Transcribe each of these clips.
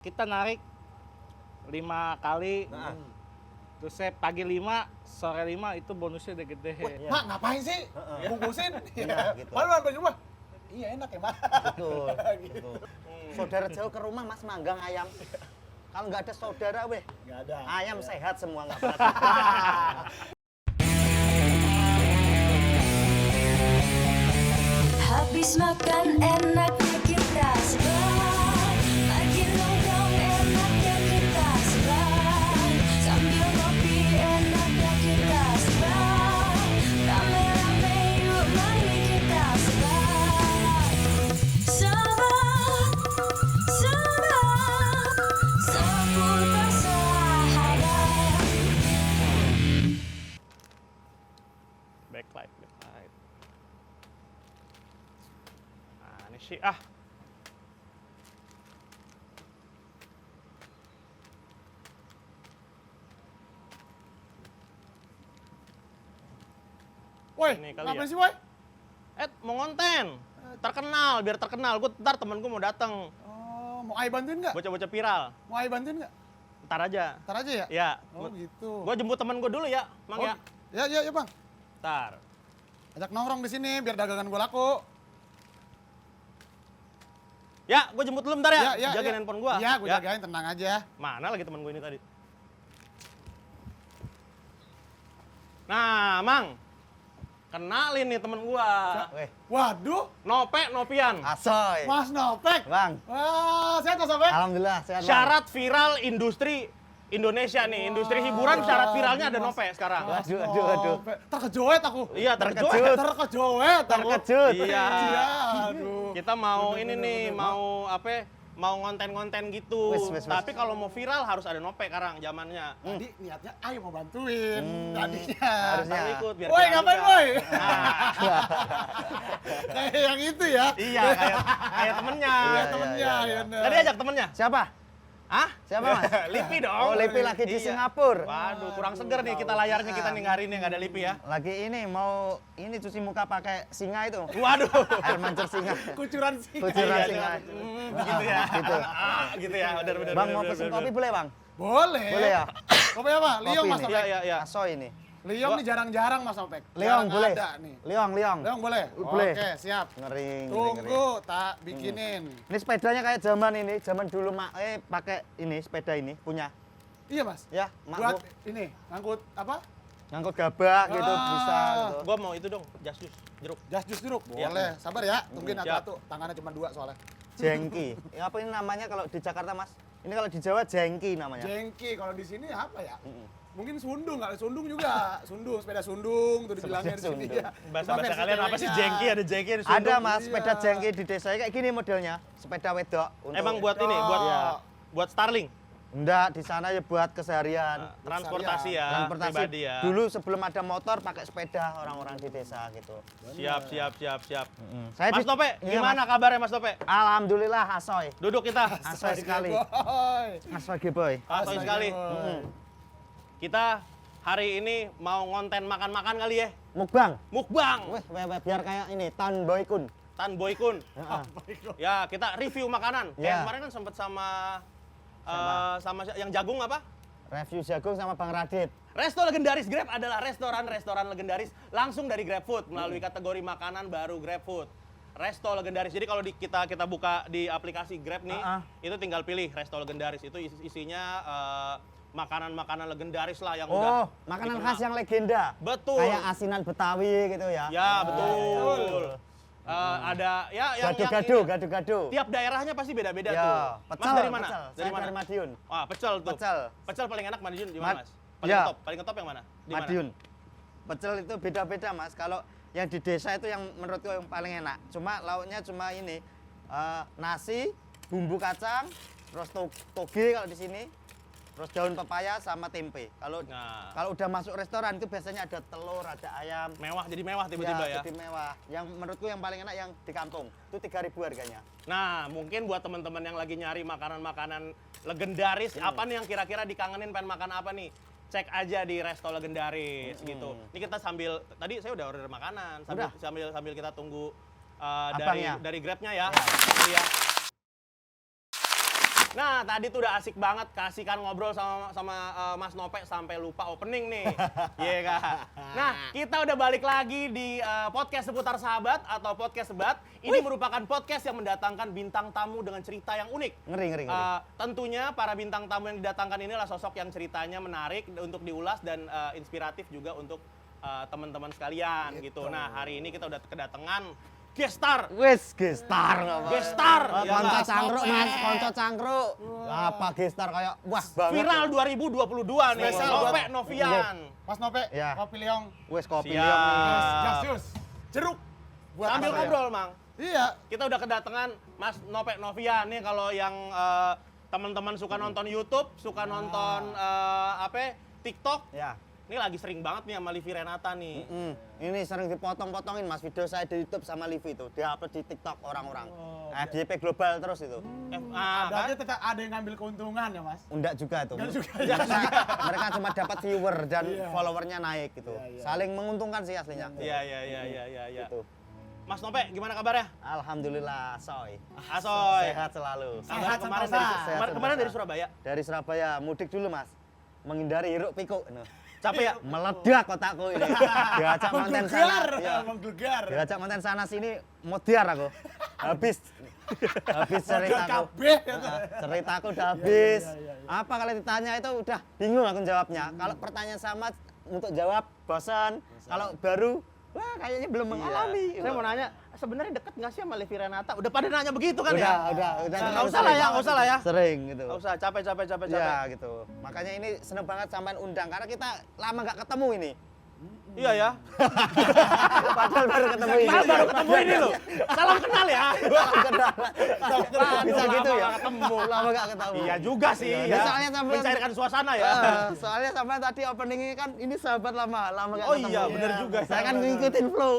Kita narik 5 kali. Terus saya pagi 5, sore 5 itu bonusnya udah gede. Wah, Mak, ngapain sih? Bungkusin? Iya, gitu. Malu sampai rumah. Iya, enak ya, Mak. Betul. Betul. Saudara jauh ke rumah Mas manggang ayam. Kalau nggak ada saudara, weh. Nggak ada. Ayam sehat semua nggak pernah. Habis makan enaknya kita sebar, lagi nongkrong enaknya kita sebar, sambil ngopi enaknya kita sebar, rame-rame yuk mari kita sebar. Sebar, sebar, seputar sahabat. Backlight. Nah, ini sih Woi, Ini kali ngapain ya? sih, woi? mau konten. Terkenal, biar terkenal. Gue ntar temen gue mau datang. Oh, mau Ai bantuin nggak? Bocah-bocah viral. Mau Ai bantuin nggak? Ntar aja. Ntar aja ya? Ya. Oh, gitu. Gue jemput temen gue dulu ya, Mang Oh, ya. Ya, Bang. Ntar. Ajak nongkrong di sini biar dagangan gue laku. Ya, gue jemput dulu bentar ya. Ya, Jagain handphone gue. Iya, gue jagain, tenang aja. Mana lagi temen gue ini tadi? Nah, Mang. Kenalin nih temen gue. Weh, Waduh, Nopian. asoy. Mas Nopek. Bang, Wah, sehat Mas Nopek? alhamdulillah sehat. Bang. Syarat viral industri Indonesia nih. Industri hiburan syarat viralnya ada Nope sekarang. Waduh, aduh. Terkejoet aku. Iya, terkejut. Terkejoet aku. Terkejut. Iya. Iya, aduh. Kita mau ini nih, mau apa? Mau ngonten-ngonten gitu. Wes. Tapi kalau mau viral harus ada Nope sekarang zamannya. Tadi niatnya Ai mau bantuin. Tadinya. Harusnya. Mau ikut biar Woi, viral ngapain juga. woi? Nah, Kayak yang itu ya. iya, kayak temennya. Kayak temennya. iya. Ya, Tadi ajak temennya. Siapa? Hah? Siapa, Mas? Lipi dong. Oh, Lipi lagi di Iya. Singapura. Waduh, kurang seger nih kita layarnya kita nih hari ini nggak ada Lipi ya. Lagi ini mau cuci muka pakai singa itu. Waduh. Air mancur singa. Kucuran sih. Kucuran Iya, singa. Begitu ya. Gitu. Gitu ya. Benar. Bang mau pesen kopi boleh, Bang? Boleh. Boleh ya? Kopi apa? Liong Kopi Mas nih. Nopek. Iya. Asoy ini. Liong nih jarang-jarang Mas Nopek. Liong Jarang boleh. ada nih. Liong. Liong boleh? Boleh. Oke, siap. Ngeri. Tunggu, tak bikinin. Ini sepedanya kayak zaman dulu pakai ini sepeda ini punya. Iya, Mas. Ya, Buat makku ini, ngangkut apa? ngangkut gabah gitu Ah. bisa gitu. Gua mau itu dong, jas jus jeruk. Jas jus jeruk. Iya. Boleh. Sabar ya, tungguin Siap. satu. Tangannya cuma 2 soalnya. Jengki. Apa ini namanya kalau di Jakarta, Mas? Ini kalau di Jawa jengki namanya. Jengki, kalau di sini apa ya? Mungkin sundung, nggak sundung juga. Sundung, sepeda sundung tuh dibilangnya di sini sundung. ya. Bahasa Cuma versi kalian apa sih? ceweknya. Jengki, ada jengki, ada Ada, sundung. Mas, Iya. sepeda jengki di desa kayak gini modelnya. Sepeda wedok. Emang buat ini, buat Iya. buat Starling. Enggak, di sana ya buat keseharian. Transportasi ya, Transportasi. pribadi ya. Dulu sebelum ada motor pakai sepeda orang-orang di desa gitu. Siap. Saya Mas di- Tope, Iya, gimana Mas. kabarnya Mas Tope? Alhamdulillah asoy. Duduk kita. Asoy sekali. Boy. Asoy boy. Asoy sekali. Boy. Kita hari ini mau ngonten makan-makan kali ya. Mukbang. Mukbang. Weh, biar kayak ini Tan Boykun. Tan Boykun. Heeh. Ya, kita review makanan. Kayak Ya. kemarin kan sempet sama yang jagung apa? Review jagung sama Bang Radit. Resto legendaris Grab adalah restoran legendaris langsung dari GrabFood melalui kategori makanan baru GrabFood. Resto legendaris. Jadi kalau kita buka di aplikasi Grab nih, itu tinggal pilih resto legendaris. Itu isinya makanan-makanan legendaris lah yang udah Makanan dikenal. khas yang legenda. Betul. Kayak asinan Betawi gitu ya. Ya, betul. Ada ya yang Gado-gado. tiap daerahnya pasti beda-beda Ya, tuh. pecel, Mas dari mana? pecel. Dari Saya mana? dari Madiun. Wah, pecel tuh. Pecel. Pecel paling enak Madiun di mana, Mad- Mas? Paling Ya. top, paling ngetop yang mana? Di mana? Madiun. Pecel itu beda-beda, Mas. Kalau yang di desa itu yang menurutku yang paling enak. Cuma lauknya cuma ini nasi, bumbu kacang, terus toge kalau di sini, terus daun pepaya sama tempe. Kalau Nah. kalau udah masuk restoran itu biasanya ada telur, ada ayam. Mewah jadi mewah tiba-tiba ya. Jadi mewah. Yang menurutku yang paling enak yang di kampung. Itu 3.000 harganya. Nah, mungkin buat teman-teman yang lagi nyari makanan-makanan legendaris, apa nih yang kira-kira dikangenin pengen makan apa nih? Cek aja di resto legendaris gitu. Ini kita sambil tadi saya udah order makanan, sambil kita tunggu dari Abangnya. dari Grabnya ya. Iya. Nah, tadi tuh udah asik banget kasihkan ngobrol sama Mas Nope sampai lupa opening nih. Iya Kak. Nah, kita udah balik lagi di podcast seputar sahabat atau podcast sebat. Ini merupakan podcast yang mendatangkan bintang tamu dengan cerita yang unik. Ngeri. Tentunya para bintang tamu yang didatangkan ini adalah sosok yang ceritanya menarik untuk diulas dan inspiratif juga untuk teman-teman sekalian gitu. Nah, hari ini kita udah kedatangan gestar. Wes gestar nggak apa. Gestar. Ya, Konco Kak. cangkruk mas, konco cangkruk. Apa gestar kayak wah banget. Viral 2022 nih, Spesial Nope buat- Novian. Mas Nope, Ya. kopi liong, Wes kopi Siap. liong. jasius, jeruk. Buat Sambil apa ya? ngobrol, Mang. Iya. Kita udah kedatangan Mas Nope Novian nih. Kalau yang teman-teman suka nonton YouTube, suka nonton TikTok, Ya. ini lagi sering banget nih sama Livi Renata nih. Ini sering dipotong-potongin mas video saya di YouTube sama Livi itu, diupload di TikTok orang-orang. FJP global terus itu. Berarti tetap ada yang ngambil keuntungan ya mas? Enggak juga tuh. Enggak juga. Mereka cuma dapat viewer dan Iya. followernya naik gitu. Iya. Saling menguntungkan sih aslinya. Iya. Gitu. Mas Nope, gimana kabarnya? Alhamdulillah, soy. Asoy. Sehat selalu. Kabar Sehat kemarin sentosa. dari, Sehat kemarin sentosa. dari Surabaya. Dari Surabaya, mudik dulu mas. Menghindari hiruk pikuk. Capek ya? Meledak kotakku ini. Diajak konten sana. Menggelegar, Iya. menggelegar. Diajak konten sana sini, modiar aku. Habis ceritaku. Kabeh. Ceritaku udah habis. Iya. Apa kalau ditanya itu udah bingung aku jawabnya. Kalau pertanyaan sama untuk jawab bosan. Kalau baru, wah kayaknya belum mengalami. Saya mau nanya, sebenarnya deket nggak sih sama Livi Renata? Udah pada nanya begitu kan ya? Udah. Nggak usah lah ya, nggak usah lah ya. Sering gitu. Nggak usah, capek. Ya gitu. Makanya ini seneng banget sampean undang karena kita lama nggak ketemu ini. Iya ya. Padahal baru ketemu ini. Nah, baru ketemu ini loh. Salam kenal ya. Bisa Aduh, gitu lama ya. nggak ketemu. Lama nggak ketemu. Iya juga sih. Iya, Ya. soalnya sampai- Mencairkan suasana ya. Soalnya sampai tadi openingnya kan ini sahabat lama nggak Oh ketemu. iya, bener juga. Saya kan ngikutin flow.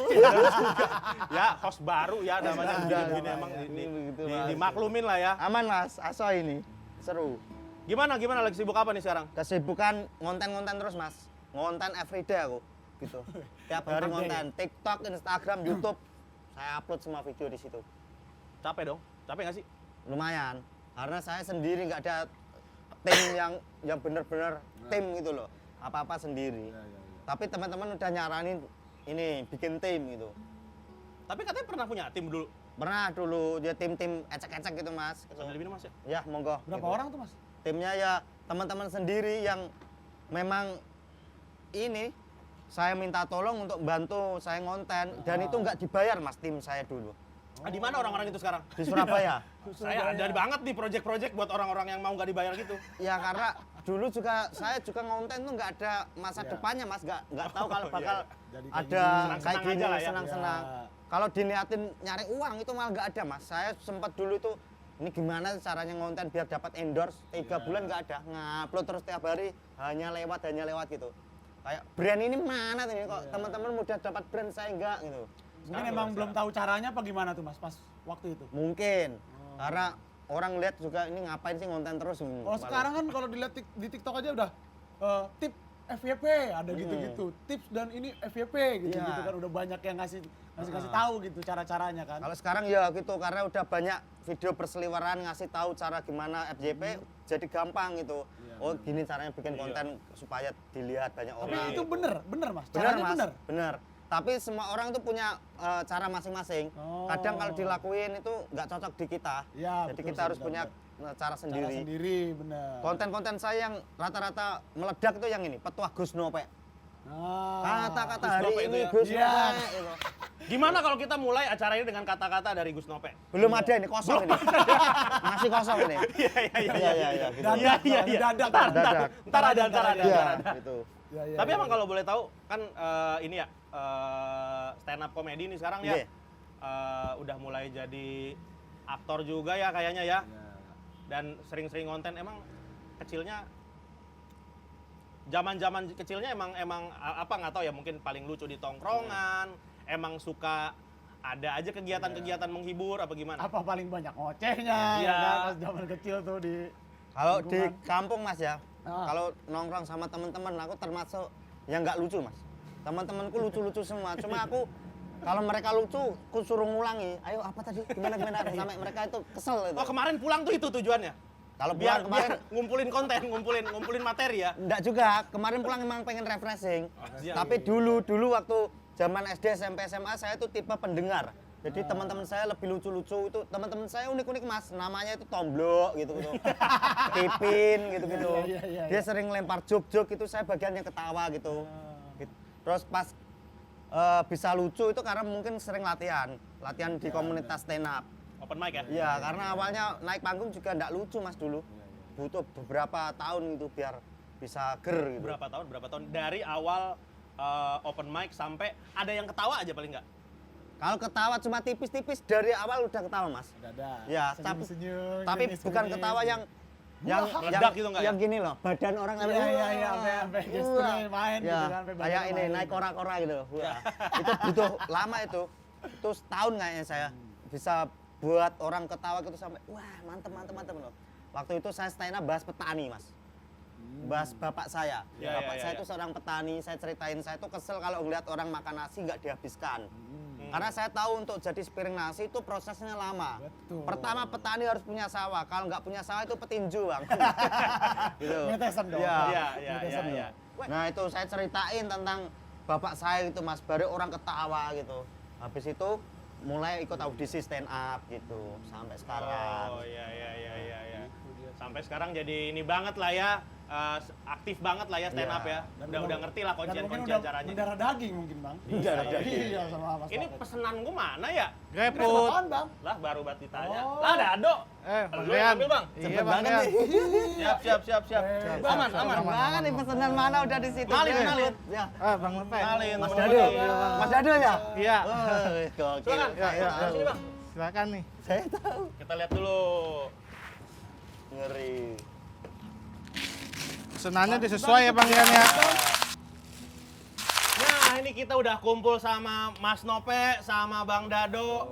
Ya, host baru ya namanya Udah, begini-begini udah, emang Mas. Begitu, Mas. dimaklumin lah ya. Aman mas, aso ini seru. Gimana lagi sibuk apa nih sekarang? Kesibukan ngonten terus mas, ngonten everyday aku gitu. Tiap hari ngonten, TikTok, Instagram, YouTube, saya upload semua video di situ. Capek dong? Capek nggak sih? Lumayan, karena saya sendiri nggak ada tim yang bener-bener tim gitu loh, apa-apa sendiri. Tapi teman-teman udah nyaranin ini bikin tim gitu. Tapi katanya pernah punya tim dulu. Pernah dulu dia tim-tim ecek-ecek gitu mas. Sambil diminum Mas ya? Ya monggo. Berapa gitu. orang tuh mas? Timnya ya teman-teman sendiri yang memang ini saya minta tolong untuk bantu saya ngonten dan itu nggak dibayar mas tim saya dulu Di mana orang-orang itu sekarang? di Surabaya. Saya ada banget nih project-project buat orang-orang yang mau nggak dibayar gitu. Ya karena dulu juga saya juga ngonten tuh nggak ada masa depannya mas, nggak tahu kalau bakal Jadi kayak ada gini. kayak Senang-senang gini aja lah ya. senang-senang. Ya. Kalau diniatin nyari uang itu malah nggak ada mas. Saya sempat dulu itu ini gimana caranya ngonten biar dapat endorse 3 bulan nggak ada, ngupload terus tiap hari hanya lewat gitu. Kayak brand ini mana tuh ini kok teman-teman mudah dapat brand saya enggak gitu. Mungkin emang belum tahu caranya apa gimana tuh mas pas waktu itu? Mungkin karena orang lihat juga ini ngapain sih ngonten terus. Kalau sekarang kan kalau dilihat di TikTok aja udah tip FYP ada gitu-gitu, tips dan ini FYP gitu Iya. kan udah banyak yang ngasih tahu gitu cara-caranya kan. Kalau sekarang ya gitu karena udah banyak video berseliweran ngasih tahu cara gimana FJP jadi gampang gitu. Oh gini caranya bikin konten supaya dilihat banyak Tapi orang. itu bener mas, Benar caranya mas, bener. benar. Tapi semua orang tuh punya cara masing-masing. Oh. Kadang kalau dilakuin itu nggak cocok di kita. Ya, Jadi betul kita sih, harus benar, punya cara Cara sendiri. sendiri bener. Konten-konten saya yang rata-rata meledak itu yang ini, petuah Gus Nope. Ah, Kata-kata Gus hari Nope itu ini ya? Gus Iya. Nope. Gitu. Gimana kalau kita mulai acara ini dengan kata-kata dari Gus Nope? Belum ada ini kosong ini. Masih kosong ini. Iya. Gitu. Dadak, dadak. Dadak. Ntar ada. Iya, gitu. Ya, ya, Tapi ya, emang ya. kalau boleh tahu kan ini ya stand up comedy ini sekarang ya Iya. udah mulai jadi aktor juga ya kayaknya ya. Dan sering-sering konten emang kecilnya zaman-zaman kecilnya emang apa nggak tahu ya mungkin paling lucu di tongkrongan, emang suka ada aja kegiatan-kegiatan menghibur apa gimana? Apa paling banyak ngocehnya Iya. ya kan pas zaman kecil tuh di Kalau di lingkungan. kampung mas ya, Ah. kalau nongkrong sama teman-teman aku termasuk yang nggak lucu mas. Teman-temanku lucu-lucu semua. Cuma aku kalau mereka lucu, aku suruh ngulangi. Ayo apa tadi? Gimana sampai mereka itu kesel itu. Oh kemarin pulang tuh itu tujuannya? Kalau Biar, pulang kemarin ngumpulin konten, ngumpulin materi ya. enggak juga. Kemarin pulang emang pengen refreshing. Iya. Tapi dulu waktu zaman SD, SMP, SMA saya tuh tipe pendengar. Jadi teman-teman saya lebih lucu-lucu itu. Teman-teman saya unik-unik Mas. Namanya itu Tomblok gitu-gitu. Tipin gitu-gitu. Iya. Dia sering lempar joke-joke itu saya bagian yang ketawa gitu. Terus pas bisa lucu itu karena mungkin sering latihan di komunitas stand up. Open mic ya? Iya, karena awalnya naik panggung juga enggak lucu Mas dulu. Butuh beberapa tahun itu biar bisa ger gitu. Berapa tahun? Dari awal open mic sampai ada yang ketawa aja paling nggak? Kalau ketawa cuma tipis-tipis dari awal udah ketawa Mas. Ada. Ya, tapi Senyum-senyum, tapi gini, bukan senyum. ketawa yang Meledak gitu nggak ya? yang gini loh, badan orang Iya, sampai gesturnya main gitu ya, kan, sampai kayak badan ini main. naik kora-kora gitu. Wah, itu butuh lama itu. Itu setahun kayaknya saya bisa buat orang ketawa gitu sampai wah mantep loh. Waktu itu saya stand up bahas petani Mas. Bahas bapak saya. Ya, Bapak ya, saya ya. itu seorang petani, saya ceritain saya tuh kesel kalau ngeliat orang makan nasi nggak dihabiskan. Karena saya tahu untuk jadi sepiring nasi itu prosesnya lama. Betul. Pertama petani harus punya sawah, kalau nggak punya sawah itu petinju Bang. gitu. Ngetesan dong. Iya. Iya. Nah itu saya ceritain tentang bapak saya gitu Mas, baru orang ketawa gitu. Habis itu mulai ikut audisi stand up gitu sampai sekarang. Oh iya. Sampai sekarang jadi ini banget lah ya, aktif banget lah ya stand up ya. Udah ngerti lah kuncian-kuncian caranya. Mendarah daging mungkin Bang. Mendarah daging. Iya sama Mas. Ini Taufik. pesenan gua mana ya? Kenapa GrabFood. apaan, Bang? Lah baru banget ditanya. Oh. Lah Dado. Bang Lu Rian. yang ambil Bang. Iya, Cepet Bang banget Rian. nih. Siap. Aman. Mana nih pesanan mana udah di situ. Kenalin. Ya. Bang Lepe. Kenalin. Mas Oh, Dado. iya. Mas Dado ya? Iya. Gokil. Silakan. Ya. Sini Bang. Silakan nih. Saya tahu. Kita lihat dulu. Ngeri. Senannya disesuai ya Bang Rian ya. Nah, ini kita udah kumpul sama Mas Nope, sama Bang Dado.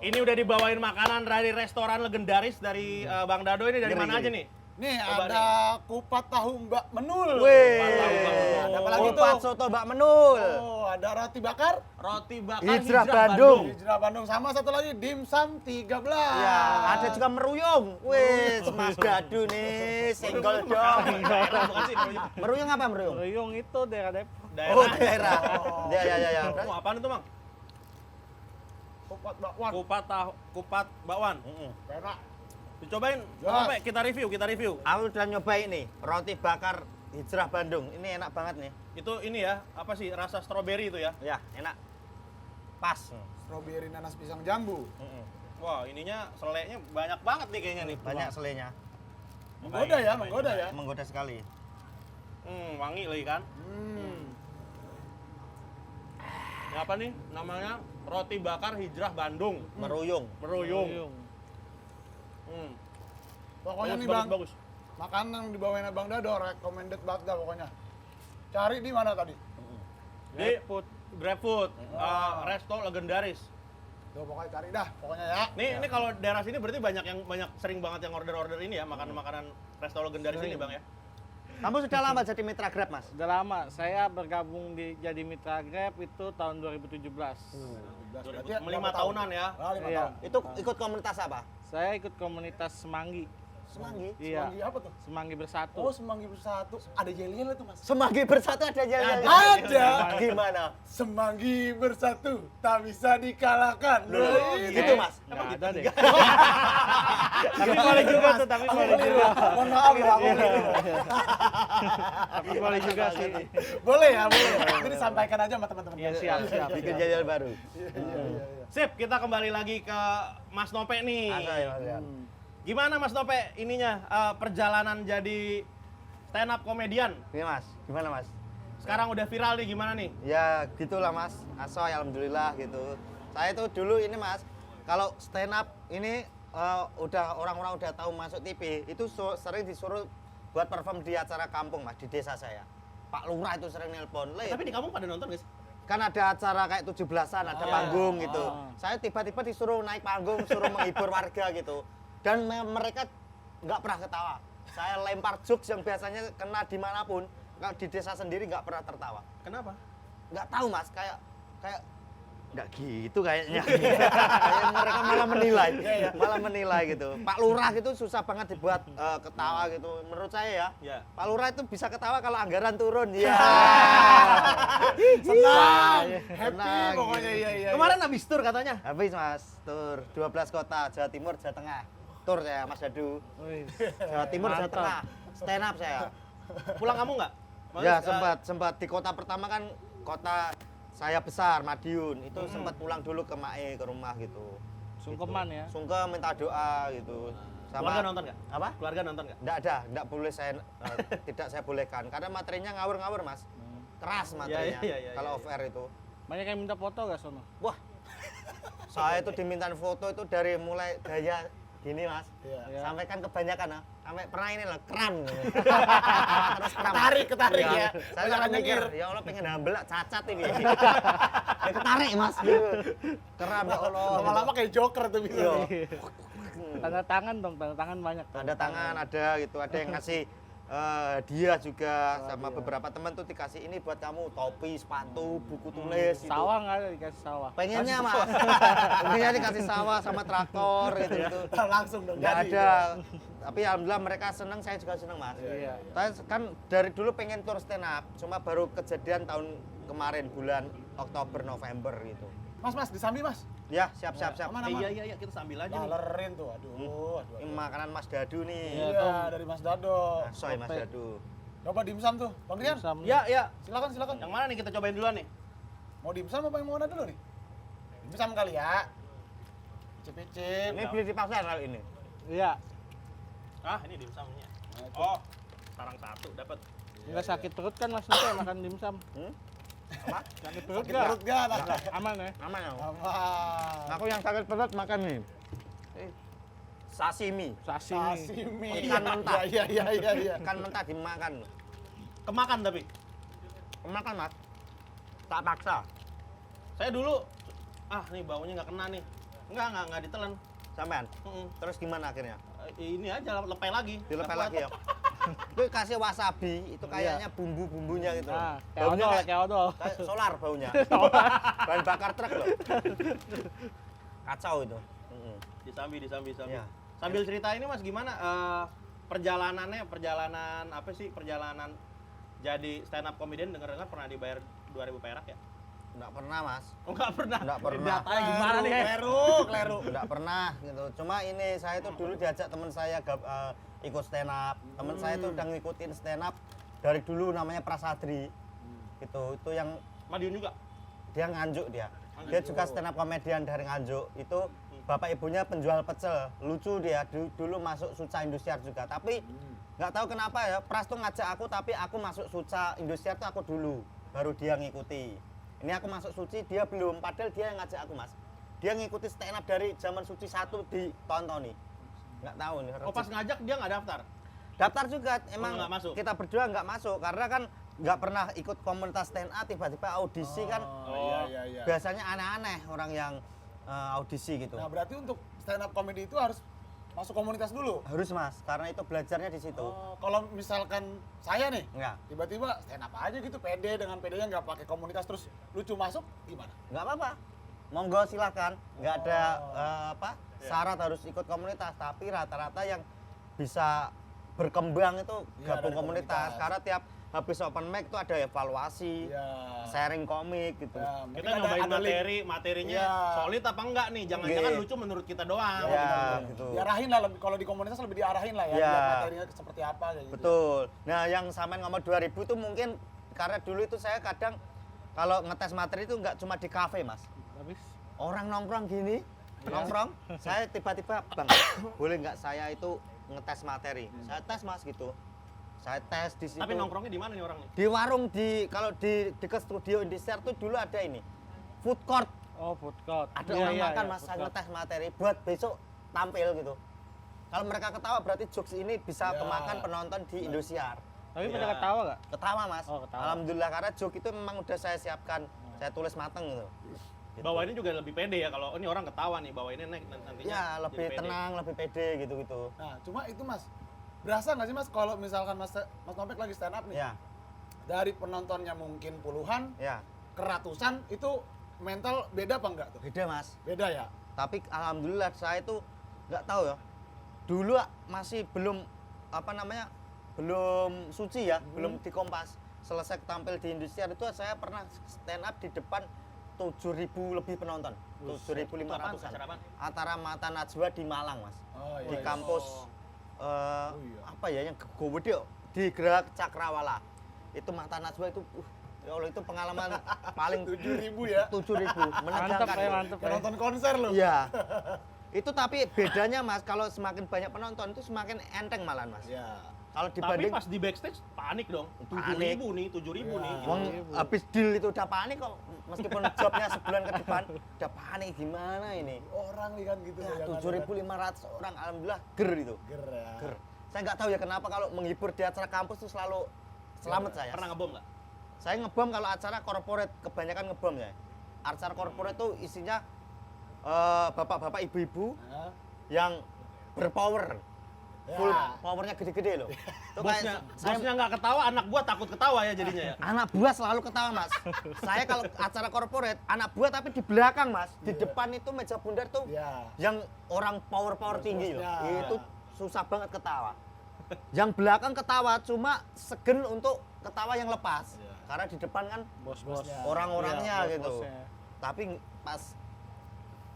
Ini udah dibawain makanan dari restoran legendaris dari Bang Dado. Ini dari Ngeri, mana ngeri. aja nih? Nih Coba ada kupat tahu Mbak Menul. Wih. Ada apa lagi tuh? Kupat soto Mbak Menul. Oh, ada roti bakar. Roti bakar Hijrah Hijrah Bandung. Hijrah Bandung sama satu lagi dimsum 13. Ya, ada juga meruyung. Wih, Mas Dadu nih, single dong. Bukan sih, Meruyung apa meruyung? Ruyung itu daerah Depok. Oh, daerah. Ya. Oh, apaan itu, Bang? Kupat bakwan. Kupat bakwan. Perak. Dicobain, Gas. Nope, kita review. Aku udah nyobain nih, roti bakar Hijrah Bandung. Ini enak banget nih. Itu ini ya, apa sih, rasa stroberi itu ya? Ya, enak. Pas. Strawberry nanas pisang jambu. Wah, ininya seleknya banyak banget nih kayaknya nih. Banyak selenya. Menggoda ya, menggoda ya. Menggoda sekali. Wangi lagi kan. Ini apa nih? Namanya roti bakar Hijrah Bandung. Meruyung. Meruyung. Pokoknya Bagus, nih Bang, bagus. makanan yang dibawain Bang Dado recommended banget dah pokoknya. Cari di mana tadi? Di GrabFood, resto legendaris. Tuh pokoknya cari dah, pokoknya ya. Ini kalau daerah sini berarti banyak sering banget yang order ini ya, makanan resto legendaris ini Bang ya. Kamu sudah lama jadi mitra Grab, Mas? Udah lama. Saya bergabung jadi mitra Grab itu tahun 2017. 5 tahunan ya. Ah, 5 Iya. tahun. Itu ikut komunitas apa? Saya ikut komunitas Semanggi. Semanggi. Iya. Semanggi apa tuh? Semanggi Bersatu. Oh, Semanggi Bersatu. Ada yel-yel tuh, Mas. Semanggi Bersatu ada jalan. Ada. Gimana? Semanggi Bersatu tak bisa dikalahkan. Loh, Gitu, Mas. Nggak ada deh. Tapi boleh juga tuh, tapi boleh juga. Mohon maaf ya, aku keliru. Tapi boleh juga sih. Boleh ya, boleh. Nanti disampaikan aja sama teman-teman. Iya, siap. Bikin jalan baru. Sip, kita kembali lagi ke Mas Nope nih. Ada ya, Mas. Ya. Gimana Mas Nope ininya perjalanan jadi stand up komedian? Ini Mas, gimana Mas? Sekarang udah viral nih, gimana nih? Ya gitulah Mas, asoy alhamdulillah gitu. Saya tuh dulu ini Mas, kalau stand up ini udah orang-orang udah tahu masuk TV, itu sering disuruh buat perform di acara kampung Mas, di desa saya. Pak Lurah itu sering nelpon, "Le, Tapi di kamu pada nonton guys? kan ada acara kayak 17-an, ada panggung gitu. Saya tiba-tiba disuruh naik panggung, suruh menghibur warga gitu. Dan mereka nggak pernah ketawa. Saya lempar jokes yang biasanya kena dimanapun, kalau di desa sendiri nggak pernah tertawa. Kenapa? Nggak tahu Mas, kayak Nggak gitu kayaknya. Kayak mereka malah menilai gitu. Pak Lurah gitu susah banget dibuat ketawa gitu. Menurut saya ya, Ya. Pak Lurah itu bisa ketawa kalau anggaran turun. Iya. Senang, happy Senang, pokoknya gitu. iya. Kemarin habis tur katanya. Habis Mas, tur 12 kota, Jawa Timur, Jawa Tengah. Tur saya Mas Dadu. Wih. Jawa Timur, Jawa Mantap. Tengah. Stand up saya. Pulang kamu nggak? Ya Maksudnya, sempat di kota pertama kan kota saya besar Madiun itu sempat pulang dulu ke Mae ke rumah gitu. Sungkeman Gitu. ya. Sungkem minta doa gitu. Keluarga nonton nggak? Apa? Keluarga nonton nggak? Enggak boleh saya tidak saya bolehkan karena materinya ngawur-ngawur Mas. Keras materinya. iya, Kalau iya. off air itu. Banyak yang minta foto gak sono? Wah. Saya itu dimintain foto itu dari mulai gaya gini Mas. Iya. Sampai kan kebanyakan sampai pernah ini loh kram. Terus kram. Ketarik Iya. ya. Saya Banyak kan mikir, nyengir. ya Allah pengen nambel cacat ini. Ya, ketarik Mas. Kram ya Allah. Lama-lama kayak Joker tuh bisa. Iya. Tanda tangan dong, tanda tangan banyak. Tanda tangan ada gitu, ada yang ngasih hadiah juga sama beberapa teman tuh dikasih ini buat kamu topi, sepatu, buku tulis gitu. Sawah nggak ada dikasih sawah. Pengennya Mas. Pengennya dikasih sawah sama traktor gitu. Langsung dong. Nggak jadi. ada. Tapi alhamdulillah mereka senang, saya juga senang Mas. Iya. Saya kan dari dulu pengen tur stand up, cuma baru kejadian tahun kemarin bulan Oktober November gitu. Mas, disambi Mas. Ya, siap. Aman, Eh, aman. iya, kita sambil aja nih. Dalerin tuh, aduh. Ini makanan Mas Dadu nih. Iya, dari Mas Dado. Soy Mas Topet. Dadu. Coba dimsum tuh, Bang Rian. Dimsum. Ya. Silakan. Yang mana nih kita cobain duluan nih? Mau dimsum apa yang mau ada dulu nih? Dimsum kali ya. Cip-cip. Ini beli di pasar kali ini. Iya. Ah, ini dimsumnya. Nah, itu. Oh, sarang satu dapat. Nggak sakit perut kan Mas nanti makan dimsum. Apa? Sakit perut Sakit nggak? perut gak? Aman ya? Aman ya? Aman. Aku yang sakit perut makan nih. Sashimi. Sashimi. Sashimi. Ikan mentah. Iya. Ikan mentah dimakan. Kemakan tapi. Makan Mas. Tak paksa. Saya dulu nih baunya nggak kena nih. Nggak ditelan. Sampean. Mm-mm. Terus gimana akhirnya? Ini aja lepel lagi. Dilepel Kuat. lagi ya. Itu kasih wasabi, itu kayaknya bumbu-bumbunya gitu. Nah, kayak Baunya odol, kayak odol. kayak solar baunya. Bahan bakar truk loh. Kacau itu. Disambi. Iya. Sambil cerita ini Mas gimana perjalanannya, perjalanan jadi stand up comedian dengar-dengar pernah dibayar 2.000 perak ya? Enggak pernah Mas. Oh nggak pernah? Nggak pernah. Datanya gimana nih? Kleru. Enggak pernah gitu. Cuma ini saya itu dulu diajak teman saya ikut stand up. Teman saya itu udah ngikutin stand up dari dulu namanya Prasadri. Gitu. Itu yang Madiun juga? dia Nganjuk dia. Dia juga stand up komedian dari Nganjuk. Itu bapak ibunya penjual pecel. Lucu dia dulu masuk Suca Indosiar juga. Tapi nggak tahu kenapa ya Pras tuh ngajak aku tapi aku masuk Suca Indosiar tuh aku dulu. Baru dia ngikuti. Ini aku masuk Suci, dia belum. Padahal dia yang ngajak aku Mas. Dia ngikuti stand up dari zaman Suci 1 ditonton nih. Nggak tahu nih. Oh pas ngajak dia nggak daftar? Daftar juga, emang nggak masuk? kita berdua nggak masuk karena kan nggak pernah ikut komunitas stand up, tiba-tiba audisi kan Iya. biasanya aneh-aneh orang yang audisi gitu. Nah, berarti untuk stand up comedy itu harus masuk komunitas dulu. Harus Mas, karena itu belajarnya di situ. Oh, kalau misalkan saya nih, Enggak, tiba-tiba stand up aja gitu, pede dengan pedenya nggak pakai komunitas terus lucu masuk gimana? nggak apa-apa. Monggo silakan, nggak ada syarat harus ikut komunitas, tapi rata-rata yang bisa berkembang itu Iya, gabung dari komunitas. komunitas. Karena tiap habis open mic itu ada evaluasi, Iya. sharing komik gitu. Ya, mungkin Kita nyobain link. materinya Iya. solid apa enggak nih? Jangan-jangan Oke. lucu menurut kita doang. Ya, gitu. Diarahin lah, kalau di komunitas lebih diarahin lah ya, Iya. lihat materinya seperti apa kayak gitu. Betul. Nah, yang sampean ngomong 2000 itu mungkin karena dulu itu saya kadang kalau ngetes materi itu nggak cuma di kafe, Mas. Habis. Orang nongkrong gini, nongkrong, saya tiba-tiba, Bang, boleh nggak saya itu ngetes materi? Saya tes, Mas, gitu. Saya tes di situ. Tapi nongkrongnya di mana nih orang nih? Di warung kalau di dekat studio Indosiar tuh dulu ada ini. Food court. Oh, food court. Ada Iya, orang iya, makan, iya, Mas, food saya court. ngetes materi buat besok tampil gitu. Kalau mereka ketawa berarti jokes ini bisa Ya. kemakan penonton di Indosiar. Tapi pada Iya. ketawa nggak? Ketawa, Mas. Oh, ketawa. Alhamdulillah karena joke itu memang udah saya siapkan. Saya tulis mateng gitu. Gitu. Bawa ini juga lebih pede ya kalau ini orang ketawa nih, bawa ini naik nantinya. Ya, lebih jadi pede. tenang, lebih pede gitu-gitu. Nah, cuma itu Mas, berasa nggak sih Mas kalau misalkan Mas Nopek lagi stand up nih, Ya, dari penontonnya mungkin puluhan ya. ke ratusan itu mental beda apa enggak tuh? Beda Mas. Beda ya? Tapi alhamdulillah saya itu nggak tahu ya. Dulu masih belum apa namanya? Belum suci ya, belum di Kompas. Selesai tampil di industri itu saya pernah stand up di depan 7.000 lebih penonton. 7.500-an. Acara apaan? Antara Mata Najwa di Malang, Mas. Oh, Di iya. kampus iya. apa ya yang gede di Gerak Cakrawala. Itu Mata Najwa itu ya Allah itu pengalaman paling 7.000 ya? 7.000 menegangkan. Mantap ya, mantap Kayak ya. nonton konser loh. Iya. Itu tapi bedanya Mas, kalau semakin banyak penonton itu semakin enteng malahan Mas. Iya. Kalau Tapi dibanding pas di backstage panik dong. Panik. 7.000 nih, 7.000 nih. Iya. Wong habis deal itu udah panik kok. Meskipun jobnya sebulan ke depan udah panik gimana ini. Orang nih kan gitu. Ya, ya kan? 7.500 orang alhamdulillah ger itu. Ger ya. Ger. Saya nggak tahu ya kenapa kalau menghibur di acara kampus tuh selalu selamat saya. Pernah ngebom nggak? Saya ngebom kalau acara corporate, kebanyakan ngebom ya. Acara corporate tuh isinya bapak-bapak, ibu-ibu Hah? yang berpower. Ya. Full powernya gede-gede loh. Itu Bosnya, kayak saya bosnya nggak ketawa, anak gua takut ketawa ya jadinya ya. anak buah selalu ketawa Mas. Saya kalau acara corporate anak buah tapi di belakang Mas. Di depan itu meja bundar tuh Iya. yang orang power tinggi loh. Bos-bosnya. Itu susah banget ketawa. Yang belakang ketawa cuma segen untuk ketawa yang lepas. Iya. Karena di depan kan Bos-bos. orang-orangnya Iya, gitu. bos-bosnya. Tapi pas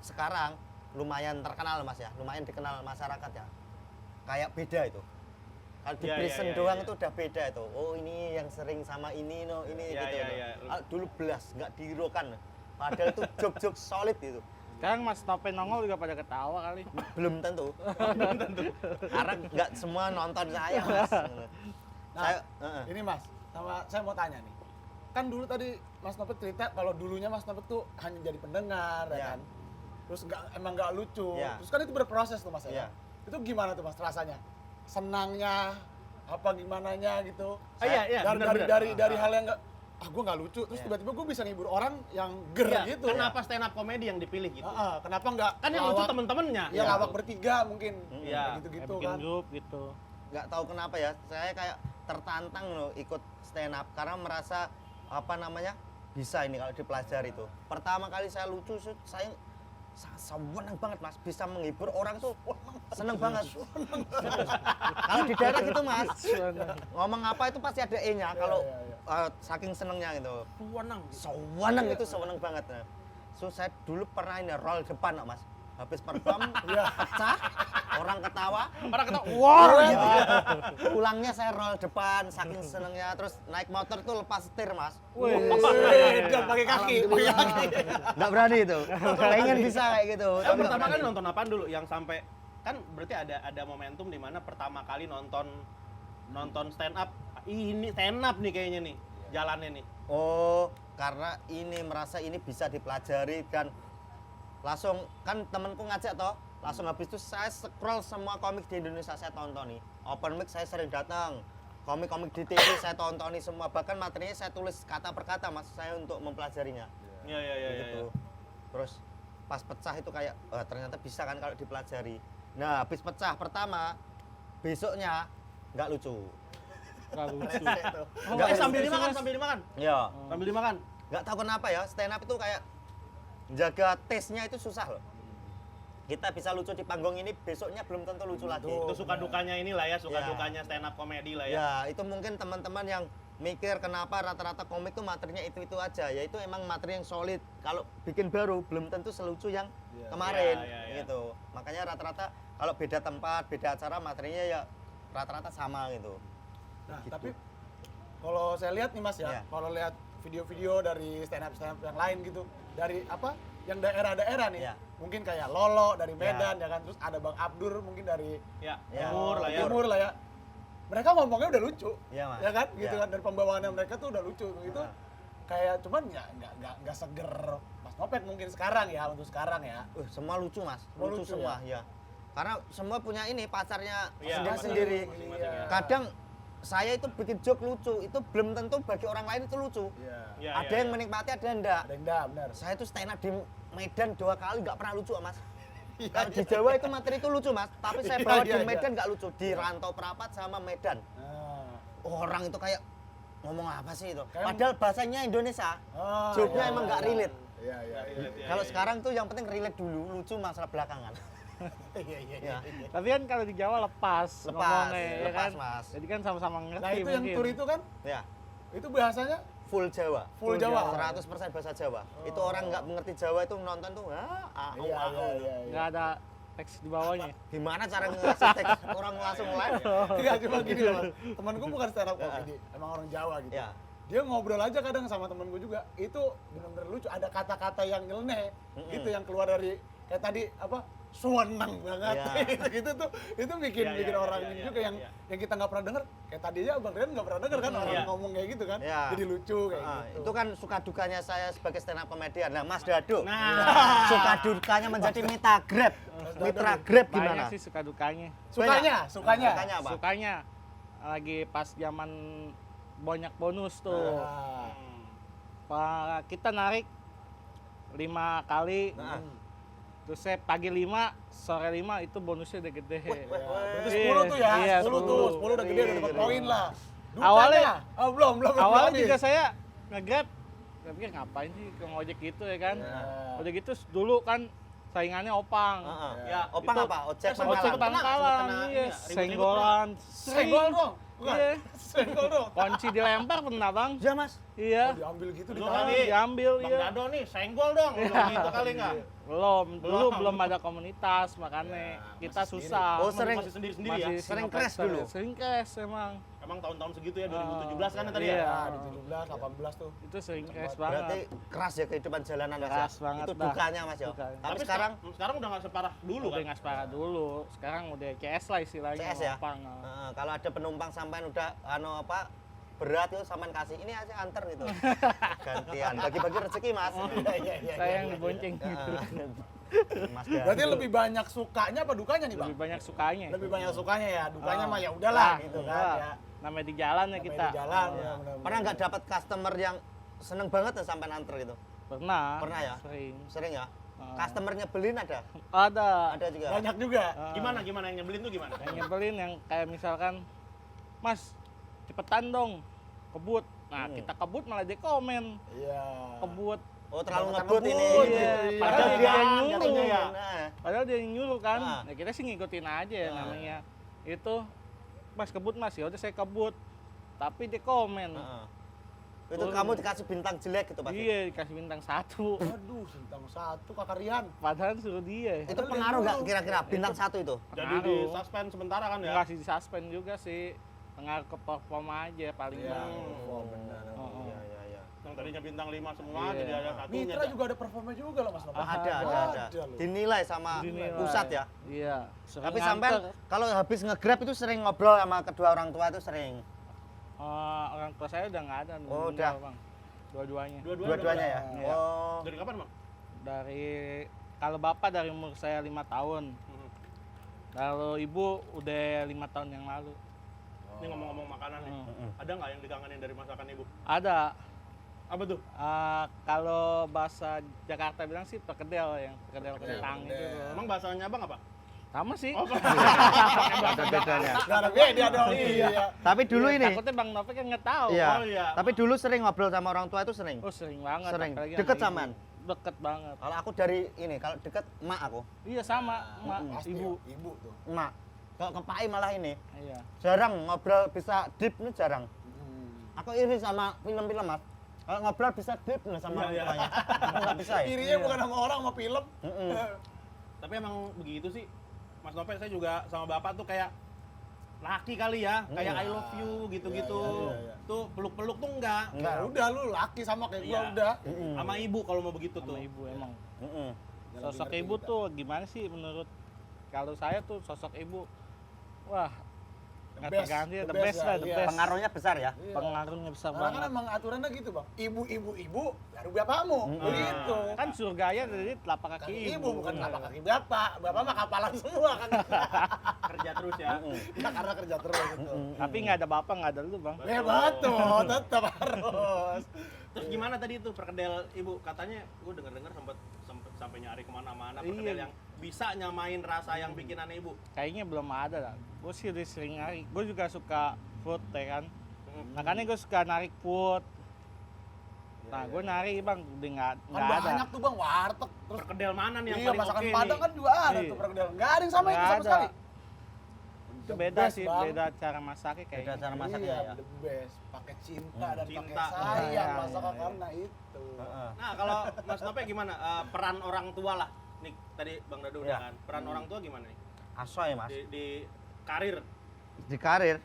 sekarang lumayan terkenal Mas ya, lumayan dikenal masyarakat ya. Kayak beda itu. Kalau di Iya, prison iya, doang iya. itu udah beda itu. Oh ini yang sering sama ini no ini Iya, gitu. iya, no. iya. Dulu belas nggak dihiraukan. Padahal itu jok-jok solid itu. Sekarang Mas Topen nongol juga pada ketawa kali. Belum tentu. Karena nggak semua nonton saya Mas. Nah, Saya ini Mas, saya mau tanya nih. Kan dulu tadi Mas Nopet cerita kalau dulunya Mas Nopet tuh hanya jadi pendengar, ya Iya. kan? Terus emang nggak lucu. Iya. Terus kan itu berproses tuh Mas ya. Iya. Itu gimana tuh Mas rasanya? Senangnya, apa gimananya gitu? Iya, iya, Dari benar-benar. dari hal yang nggak, gue nggak lucu. Terus Iya. tiba-tiba gue bisa ngibur orang yang ger Iya, gitu. kenapa stand up comedy yang dipilih gitu? Kenapa nggak? Kan yang lucu temen-temennya. Ya lawak bertiga mungkin. Iya. Gitu-gitu Kayak bikin kan. grup gitu. nggak tahu kenapa ya. Saya kayak tertantang loh ikut stand up karena merasa apa namanya bisa ini kalau dipelajari itu. Pertama kali saya lucu, saya seneng banget Mas, bisa menghibur orang tuh seneng banget. Serius. Kalau di daerah gitu Mas, ngomong apa itu pasti ada E-nya kalau saking senengnya gitu. Sewenang itu sewenang banget. Nah. So saya dulu pernah ini roll depan Mas. Habis perform pecah, orang ketawa, Wah, gitu. Pulangnya saya roll depan saking senengnya, terus naik motor tuh lepas setir Mas. Dan pakai kaki. Nggak berani itu. Pengen bisa kayak gitu. tapi nggak pertama berani. kali nonton apaan dulu yang sampai kan berarti ada momentum di mana pertama kali nonton stand up ini stand up nih kayaknya nih jalannya nih. Oh, karena ini merasa ini bisa dipelajari dan langsung kan temenku ngajak toh, langsung habis itu saya scroll semua komik di Indonesia saya tonton nih. Open mic saya sering datang. Komik-komik di TV saya tontoni semua, bahkan materinya saya tulis kata per kata Mas, saya untuk mempelajarinya. Iya iya iya Gitu. Terus pas pecah itu kayak ternyata bisa kan kalau dipelajari. Nah, habis pecah pertama, besoknya nggak lucu. Nggak lucu. Nggak sambil lucu. dimakan, sambil dimakan. Ya, Sambil dimakan. nggak tahu kenapa ya, stand up itu kayak jaga taste-nya itu susah loh. Kita bisa lucu di panggung ini, besoknya belum tentu lucu lagi. Itu suka dukanya inilah ya, suka Iya. dukanya stand up comedy lah ya. Ya, itu mungkin teman-teman yang mikir kenapa rata-rata komik tuh materinya itu aja, yaitu emang materi yang solid. Kalau bikin baru belum tentu selucu yang kemarin Iya, iya, iya. gitu. Makanya rata-rata kalau beda tempat, beda acara materinya ya rata-rata sama gitu. Nah, tapi kalau saya lihat nih Mas ya, Iya. kalau lihat video-video dari stand up yang lain gitu, dari apa? Yang daerah-daerah nih. Iya. Mungkin kayak Lolo dari Medan ya kan, terus ada Bang Abdur mungkin dari Ya, Ya. umur lah ya. Timur lah ya. Mereka ngomongnya udah lucu. Iya, Mas. Ya kan? Gitu Iya. kan, dari pembawaannya mereka tuh udah lucu. Itu Nah. kayak cuman ya nggak seger Mas Nopet mungkin sekarang ya, untuk sekarang ya. Semua lucu Mas, Semua lucu lucu semua ya. Karena semua punya ini pacarnya Iya, sendiri-sendiri. masing-masing ya. Kadang saya itu bikin joke lucu, itu belum tentu bagi orang lain itu lucu. Iya. Iya, Ada iya, yang iya. menikmati, ada yang enggak. Ada yang dah, benar. Saya itu stand up di Medan 2 kali nggak pernah lucu Mas. Iya, Kalau di Jawa itu materi itu lucu Mas, tapi saya Iya, bawa iya, di iya. Medan nggak lucu. Di Rantau Prapat sama Medan. Nah. Orang itu kayak ngomong apa sih itu? Kayak- Padahal bahasanya Indonesia. Oh, Joke-nya iya, emang iya, nggak iya. relate. Iya, iya, iya. Kalau sekarang tuh yang penting relate dulu, lucu masalah belakangan. Iya, iya, Ya. iya. Tapi kan kalau di Jawa lepas ngomongnya, ya lepas, kan? Mas. Jadi kan sama-sama ngerti Nah, itu yang mungkin. tur itu kan, Ya, itu bahasanya full Jawa. full Jawa. 100% bahasa Jawa. Itu orang nggak mengerti Jawa itu nonton tuh, Iya, iya, iya. Nggak ada teks di bawahnya. Gimana cara ngasih teks orang langsung live? Tidak cuma gini loh, Mas. Temanku bukan stand up comedy, emang orang Jawa gitu. Ya. Dia ngobrol aja kadang sama temanku juga. Itu benar-benar lucu. Ada kata-kata yang nyeleneh, gitu yang keluar dari kayak tadi apa? Seneng banget. Ya. Gitu tuh. Itu bikin Ya, ya, bikin ya, orang ya, ini ya, juga yang ya. yang kita nggak pernah denger. Kayak tadi aja Bang Rian nggak pernah denger kan orang Iya. ngomong kayak gitu kan. Ya. Jadi lucu kayak Ah, gitu. itu kan suka dukanya saya sebagai stand up comedian. Nah, Mas Dado. Nah. Suka dukanya menjadi mitra Grab. Mitra Grab Banyak gimana? sih suka dukanya. Sukanya. Sukanya apa? Sukanya lagi pas zaman banyak bonus tuh. Ah. Pak kita narik 5 kali. Nah. Terus saya pagi 5, sore 5 itu bonusnya udah gede. Berarti Iya, 10 tuh ya. iya, 10 tuh. 10. 10 udah gede udah dapat poin lah. Dukanya? Awalnya- Oh, belum Awalnya habis. juga saya nge-grab, saya pikir ngapain sih ke ngojek gitu ya kan. Ya. Udah gitu dulu kan saingannya Opang. Heeh. Ya, Opang itu- apa? Ojek Ojek Ojek Pangkalan. Pangkalan, Kena iya, ini ya, senggolan. Senggol dong. Bukan. Iya. Senggol dong. Kunci dilempar pernah bang? Ya, Mas. Iya. Oh, diambil gitu Dulu ditahan. kali Diambil, Bang iya. Dado nih, senggol dong. Gitu kali enggak? Belum, dulu Belum. belum ada komunitas makanya kita masih sendiri. susah. Oh, sering- Masih sendiri-sendiri ya? Masih Sering single crash factor dulu? ya. Sering crash emang. Emang tahun-tahun segitu ya, 2017 kan tadi Iya. ya? Nah, di 17, 18 tuh. Itu sering crash Berarti banget. keras ya kehidupan jalanan Mas. Keras ya? banget Itu dah. dukanya Mas ya. Dukanya. Tapi sekarang sekarang udah nggak separah dulu Udah kan? nggak separah dulu. Sekarang udah CS lah istilahnya. CS ya. Opang. kalau ada penumpang sampean udah berat itu sampean kasih ini aja anter gitu. Gantian bagi-bagi rezeki Mas. Iya, Saya yang dibonceng gitu. Mas Dado. Berarti lebih banyak sukanya apa dukanya nih, Bang? Lebih banyak sukanya. Lebih banyak sukanya ya. Dukanya mah ya udahlah gitu kan Iya. ya. Namanya di jalan ya Namanya kita. di jalan Ya. ya, benar-benar. Pernah nggak dapat customer yang seneng banget ya sampai anter gitu? Pernah. Pernah ya? Sering. Sering ya? Ah. Customer nyebelin ada? Ada. Ada juga. Banyak juga. Gimana yang nyebelin tuh gimana? Yang nyebelin yang kayak misalkan, Mas, cepetan dong, kebut. Nah, kita kebut malah dia komen, Iya. kebut. Oh, terlalu Banget ngebut ini. ngebut, Iya, gitu. padahal Iya. dia yang Jatuhnya nyuruh. ya. Nah, Padahal dia yang nyuruh kan. Ah. Nah, kita sih ngikutin aja Ah. namanya. Itu, Mas kebut Mas, ya udah saya kebut. Tapi dia komen. heeh. Itu kamu dikasih bintang jelek gitu pasti. Iya, dikasih bintang 1. Aduh, bintang 1 Kakak Rian. Padahal suruh dia. Itu pengaruh nggak kira-kira bintang 1 itu? Jadi di suspend sementara kan ya? Nggak sih disuspend juga sih. Pengaruh ke performa aja paling Iya. bang. Oh, benar. Oh, Iya, iya, iya. Yang tadinya bintang 5 semua, Iya. jadi ada satunya. Mitra juga ada performa juga loh, Mas Novel. Ada. loh. Dinilai sama Dinilai. pusat ya. Iya. sering Tapi nganter. sampean kalau habis nge-grab itu sering ngobrol sama kedua orang tua itu sering. Orang tua saya udah nggak ada. Oh, meninggal, udah. Bang. Dua-duanya. Dua-duanya ya. Iya. Oh. Dari kapan, Bang? Dari kalau bapak dari umur saya 5 tahun. Kalau ibu udah 5 tahun yang lalu. Ini ngomong-ngomong makanan nih. Ada nggak yang dikangenin dari masakan ibu? Ada. Apa tuh? Kalau bahasa Jakarta bilang sih perkedel yang perkedel kentang itu. loh. Emang bahasanya abang apa? Sama sih. Ada bedanya. Gak ada beda dong. Iya. Tapi dulu ini. Takutnya Bang Novel kan nggak tahu. Iya. Oh, iya. Tapi dulu sering ngobrol sama orang tua itu sering. Oh sering banget. Sering. apalagi Deket sama samaan? ibu. Deket banget. Kalau aku dari ini, kalau deket emak aku. Iya sama, mak, Pasti ibu. ya, ibu tuh. Emak. Kalau ke Pai malah ini. Iya. Jarang ngobrol bisa deep ini jarang. Aku iri sama film-film Mas. Kalau ngobrol bisa deep nih sama orang Iya, iya. tuanya. Aku nggak bisa ya. Irinya bukan sama orang, sama film. Tapi emang begitu sih. Mas Novel saya juga sama bapak tuh kayak laki kali ya, kayak I love you gitu-gitu. Iya. Tuh peluk-peluk tuh enggak. Enggak. Ya udah lu laki sama kayak gua Iya. udah. Sama ibu kalau mau begitu tuh. Sama ibu emang. Mm-mm. Sosok ibu tuh gimana sih menurut kalau saya tuh sosok ibu, wah nggak best, terganti, the the best best ya, lah, the iya. best. Pengaruhnya besar ya. Iya. Pengaruhnya besar Karena kan banget. emang aturannya gitu, Bang. Ibu, baru bapakmu. Begitu. Kan surganya dari telapak kaki Kaki ibu. ibu bukan telapak kaki bapak. Bapak mah kapalan semua kan. Kerja terus ya. Ya karena kerja terus gitu. Tapi nggak ada bapak, nggak ada lu bang. Ya betul, tetap harus. Terus gimana tadi itu perkedel ibu? Katanya gue dengar-dengar sempet sampai nyari kemana-mana perkedel Iya. yang bisa nyamain rasa yang bikinan ibu. Kayaknya belum ada lah. Gue sih udah sering narik. Gue juga suka food ya kan. Makanya gue suka narik food. Nah, gue nyari bang, udah nggak Kan ada. banyak tuh bang, warteg. Terus Perkedel mana nih yang iya, paling masakan oke Padang nih? kan juga ada Iya. tuh perkedel. Nggak ada yang sama itu Nggak sama ada. sekali. Itu The beda best, sih, Bang. beda cara masaknya kayaknya. Beda cara masaknya Iya, ya. the best. Pakai cinta dan pakai Cinta. sayang Iya, masakan iya. karena itu. Heeh. Nah, kalau Mas Nope gimana? Peran orang tua lah. Nih, tadi Bang Dado udah Iya. kan. Peran orang tua gimana nih? Asoy Mas. Di karir. Di karir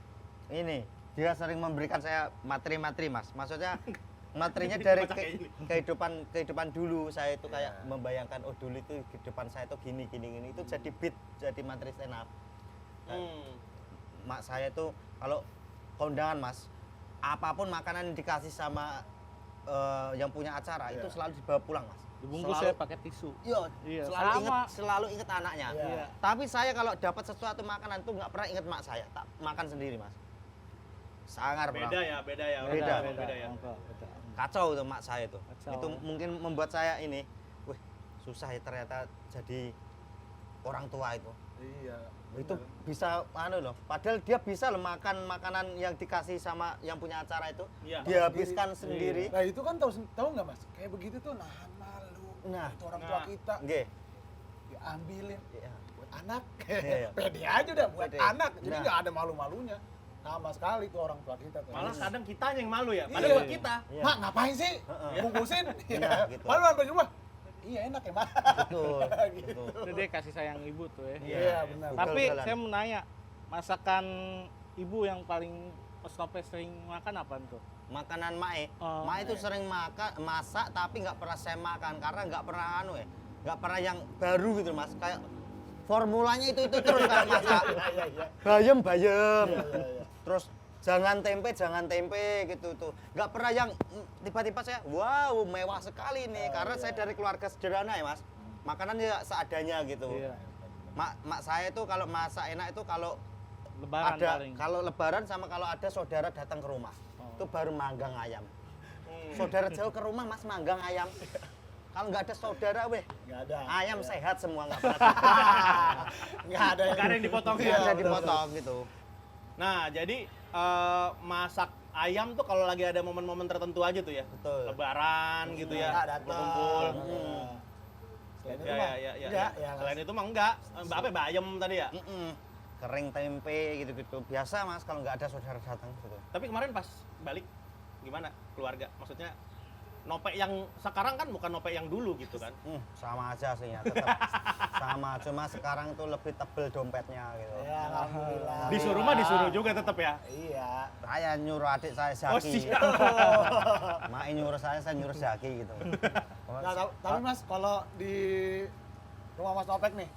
ini dia sering memberikan saya materi-materi Mas. Maksudnya materinya dari Baca kayak gini. kehidupan dulu saya itu kayak membayangkan oh dulu itu kehidupan saya itu gini itu jadi beat, jadi materi stand up. Mak saya itu kalau kondangan Mas, apapun makanan yang dikasih sama yang punya acara itu selalu dibawa pulang Mas. Dibungkus Selalu- ya pakai tisu. Iya, Iya, selalu inget anaknya. Iya. Tapi saya kalau dapat sesuatu makanan tuh nggak pernah inget mak saya, tak makan sendiri Mas. Sangar Beda Bang. ya, beda ya. Beda. Beda ya. Beda. Kacau itu mak saya tuh. Kacau. Itu mungkin membuat saya ini, wih susah ya ternyata jadi orang tua itu. Iya. Itu bisa anu loh, padahal dia bisa loh makan makanan yang dikasih sama yang punya acara itu, Iya. dihabiskan sendiri. Nah itu kan tahu nggak mas? Kayak begitu tuh nahan malu. Nah. Itu orang tua Nah. kita Nggih. diambilin Iya. buat anak. Iya. Pede aja udah buat Pede. anak. Jadi Nah. nggak ada malu-malunya. Sama sekali tuh orang tua kita tuh. Malah kadang kitanya yang malu ya. Padahal Iya. buat kita. Iya. Mak ngapain sih? Heeh. Bungkusin. Iya, gitu. Malu sampai di rumah. Iya enak ya mak. Betul. Gitu. Betul. Itu dia kasih sayang ibu tuh ya. Iya benar. Betul. Tapi Ugal-ugalan. saya mau nanya, masakan ibu yang paling Mas Nope sering makan apa tuh? Makanan mae, Oh. mae itu sering masak tapi nggak pernah saya makan karena nggak pernah anu ya, nggak pernah yang baru gitu Mas. Kayak formulanya itu terus kalau masak. Iya iya. Bayem Iya, iya. terus jangan tempe gitu tuh. Nggak pernah yang tiba-tiba saya wow mewah sekali nih karena saya dari keluarga sederhana ya Mas. Makanan ya seadanya gitu. Iya. Mak saya itu kalau masak enak itu kalau Lebaran ada paling. kalau lebaran sama kalau ada saudara datang ke rumah. Oh. Itu baru manggang ayam. Saudara jauh ke rumah Mas manggang ayam. Kalau nggak ada saudara weh, Nggak ada. ayam Iya. sehat semua nggak pernah. Nggak ada Nggak ada yang dipotong Nggak ya. ada dipotong gitu. Nah, jadi masak ayam tuh kalau lagi ada momen-momen tertentu aja tuh ya. Betul. Lebaran gitu ya. Nggak datang. Kumpul. Selain itu Ya, mah ya, ya, ya. enggak, ya. Selain itu mah enggak. Apa ya, bayam tadi ya? Kering tempe gitu-gitu. Biasa Mas kalau nggak ada saudara datang gitu. Tapi kemarin pas balik gimana keluarga? Maksudnya Nope yang sekarang kan bukan Nope yang dulu gitu kan. Sama aja sih ya tetap. Sama, cuma sekarang tuh lebih tebel dompetnya gitu. Ya, alhamdulillah. Disuruh mah disuruh juga tetap ya. Iya. Saya nyuruh adik saya Oh, Zaki. siap. Mak nyuruh saya nyuruh Zaki gitu. Nah, tapi Mas kalau di rumah Mas Nopek nih,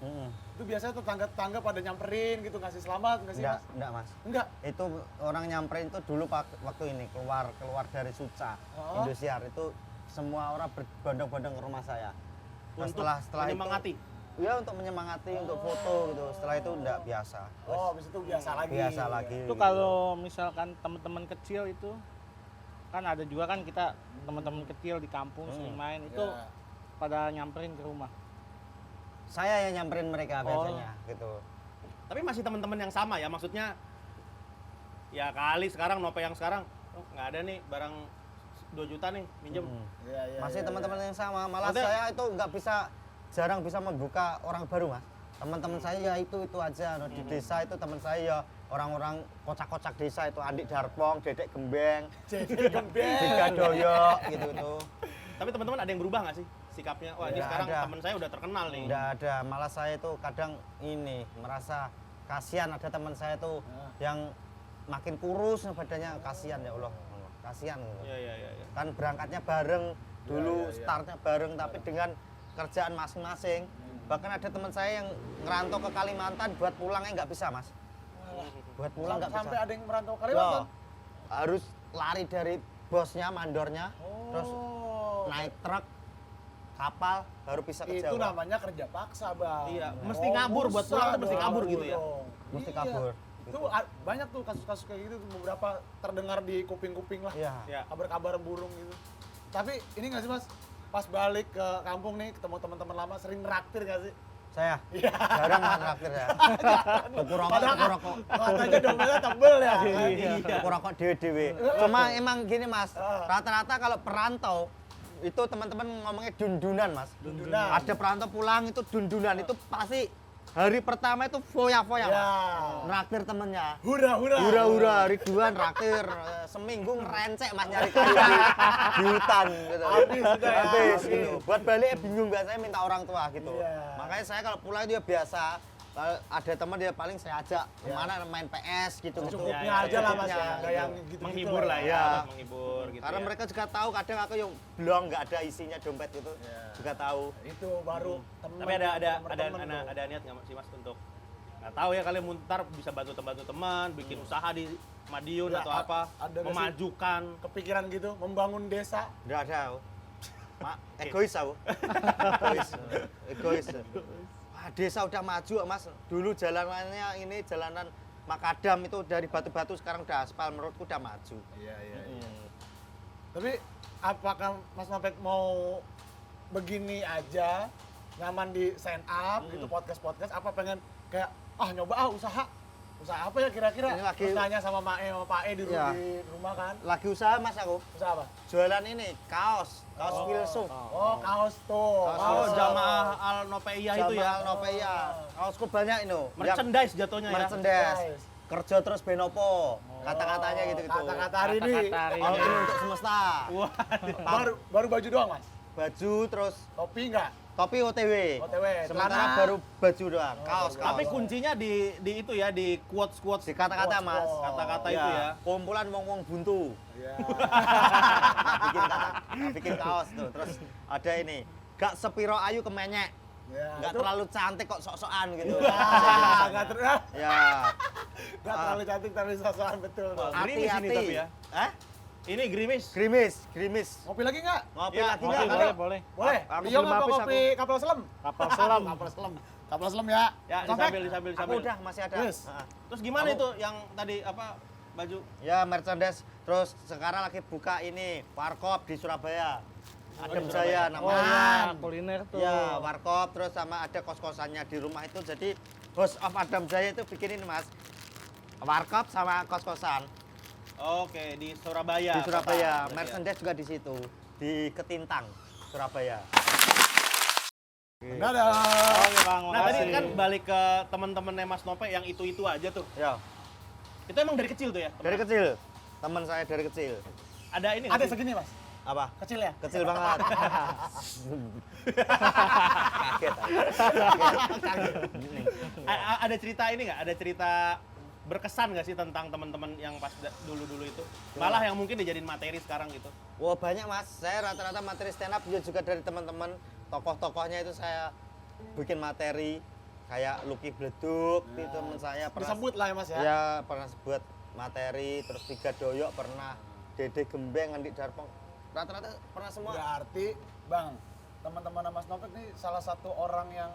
itu biasanya tetangga-tetangga pada nyamperin gitu ngasih selamat nggak sih Mas? Enggak Mas. Enggak. Itu orang nyamperin itu dulu waktu ini keluar dari Suca Oh. Indosiar itu semua orang berbondong-bondong ke rumah saya. Nah, Untuk setelah menyemangati. itu ya untuk menyemangati untuk foto gitu. Setelah itu enggak biasa. Oh, habis itu biasa lagi. Biasa lagi. Itu gitu. kalau misalkan teman-teman kecil itu kan ada juga kan kita teman-teman kecil di kampung sering main itu Ya. pada nyamperin ke rumah. Saya yang nyamperin mereka biasanya gitu. Tapi masih teman-teman yang sama ya, maksudnya ya kali sekarang Nope yang sekarang oh, nggak ada nih barang 2 juta nih minjem. Iya, iya. Masih iya, teman-teman yang sama. Malah Maksudnya- saya itu nggak bisa jarang bisa membuka orang baru Mas. Teman-teman saya ya itu aja. No, di desa itu teman saya ya orang-orang kocak-kocak desa itu Andik Darpong, Dedek Gembeng, iya. Jadi gembel. Dika Doyok gitu. Tapi teman-teman ada yang berubah nggak sih sikapnya? Wah, ini Nggak sekarang ada. teman saya udah terkenal nih. Nggak ada. Malah saya itu kadang ini merasa kasihan ada teman saya tuh yang makin kurus badannya, kasihan ya Allah. Kasihan gitu. Iya, iya, iya, iya. Kan berangkatnya bareng dulu, iya. startnya bareng tapi dengan kerjaan masing-masing. Bahkan ada teman saya yang ngerantau ke Kalimantan buat pulangnya nggak bisa Mas. Buat pulang nggak bisa. Sampai ada yang merantau Loh, Kalimantan. harus lari dari bosnya, mandornya, terus Oh. naik truk, kapal, baru bisa ke Itu Jawa. namanya kerja paksa, Bang. Iya, mesti ngabur buat pulang tuh mesti dong, kabur gitu ya? dong. Mesti Iya. kabur, Itu gitu. banyak tuh kasus-kasus kayak gitu tuh, beberapa terdengar di kuping-kuping lah. Iya. Ya. Kabar-kabar burung gitu. Tapi ini nggak sih Mas, pas balik ke kampung nih ketemu teman-teman lama sering nraktir nggak sih? Saya Iya. jarang traktir ya. Tuku rokok, Padahal tuku rokok. katanya dompetnya tebel ya. Tuku rokok dewe-dewe. Cuma emang gini Mas, rata-rata kalau perantau itu teman-teman ngomongnya dundunan mas. Dundunan. Ada perantau pulang itu dundunan itu pasti hari pertama itu foya-foya Ya. mas. Naktir temennya. Hura. Hura-hura, hari dua naktir, seminggu ngerencek mas nyari kayu di hutan gitu. Habis sudah ya. Habis gitu. Buat balik bingung biasanya minta orang tua gitu. Iya. Makanya saya kalau pulang itu ya biasa. Kalau ada teman dia paling saya ajak kemana main PS gitu. Secukupnya Ya, aja lah mas secukupnya, ya, nggak yang gitu. Menghibur lah ya, Ya. buat menghibur gitu. Karena ya. mereka juga tahu kadang aku yang belum nggak ada isinya dompet gitu. Iya. Juga tahu. Itu baru temen. Tapi ada temen tuh. ada niat nggak sih mas untuk nggak tahu ya kalian muntar bisa bantu teman di bikin usaha di Madiun Ya, atau apa ada nggak sih? memajukan Kepikiran gitu, membangun desa. Nggak ada aku. Egois aku. Egois. Wah, desa udah maju mas. Dulu jalanannya ini jalanan makadam itu dari batu-batu sekarang udah aspal, menurutku udah maju. Iya. Tapi apakah Mas Nopek mau begini aja, nyaman di stand up gitu, podcast, apa pengen kayak nyoba usaha apa ya kira-kira? Ini lagi- Terus nanya sama Mae sama Pak E di Iya. rumah kan. Lagi usaha mas aku. Usaha apa? Jualan ini kaos filsuf. Oh, kaos tuh. Kaos oh filsuf. jamaah Al Nopeia itu ya Jamaah Nopeia. Kaosku banyak ini. merchandise jatuhnya ya Merchandise. Kerja terus benopo. Kata-katanya gitu-gitu. Kata-kata hari ini. Kata-kata hari All ini. in untuk semesta. Baru baju doang, Mas. Baju terus Topi enggak? topi OTW. OTW, Sementara celana. baru baju doang. Kaos. tapi kuncinya di itu ya di quotes di kata-kata Quotes, mas. quotes. kata-kata Ya, itu ya kumpulan wong-wong buntu. Iya. bikin kaos tuh. Terus ada ini. Gak sepiro ayu kemenyek. Ya, Gak itu- terlalu cantik kok sok-sokan gitu. Nggak Ya. terlalu cantik tapi sosokan betul. tuh. Gerimis ini Hati-hati. tapi ya. Hah? ini gerimis Gerimis. Ngopi lagi nggak? Ngopi Ya, lagi ngopi, nggak? Boleh, Kali? boleh. Boleh. Aku Rio belum apa habis kopi kapal selam? Kapal selam. Kapal selam ya. ya Sampai? disambil Aku udah masih ada. Yes. Heeh. terus gimana itu yang tadi apa baju Ya merchandise. Terus sekarang lagi buka ini warkop di Surabaya. Adem Jaya Oh namanya. ya, kuliner tuh. Ya, warkop terus sama ada kos-kosannya di rumah itu. Jadi House of Adam Jaya itu bikin ini Mas. Warkop sama kos-kosan oke di Surabaya di Surabaya. kota, berarti ya. Merchandise juga di situ. Di Ketintang, Surabaya. Dadah. Oke bang, Nah tadi makasih. kan balik ke teman-temannya Mas Nope yang itu aja tuh. Ya, Itu emang dari kecil tuh ya? dari kecil. Teman saya dari kecil. Ada ini nggak Ada sih? segini, Mas. Apa? Kecil ya? Kecil banget. Kaget. Ada cerita ini nggak? Ada cerita berkesan nggak sih tentang teman-teman yang pas dulu-dulu itu? Malah yang mungkin dijadiin materi sekarang gitu. Wah banyak Mas. Saya rata-rata materi stand up juga dari teman-teman. Tokoh-tokohnya itu saya bikin materi kayak Lucky Bleduk, itu teman saya pernah. Disebut lah ya, Mas ya. Ya pernah sebut materi, terus Tiga Doyok pernah, Dede Gembeng, Andi Darpong, rata-rata pernah semua. Berarti, Bang, teman-teman Mas Nopek nih salah satu orang yang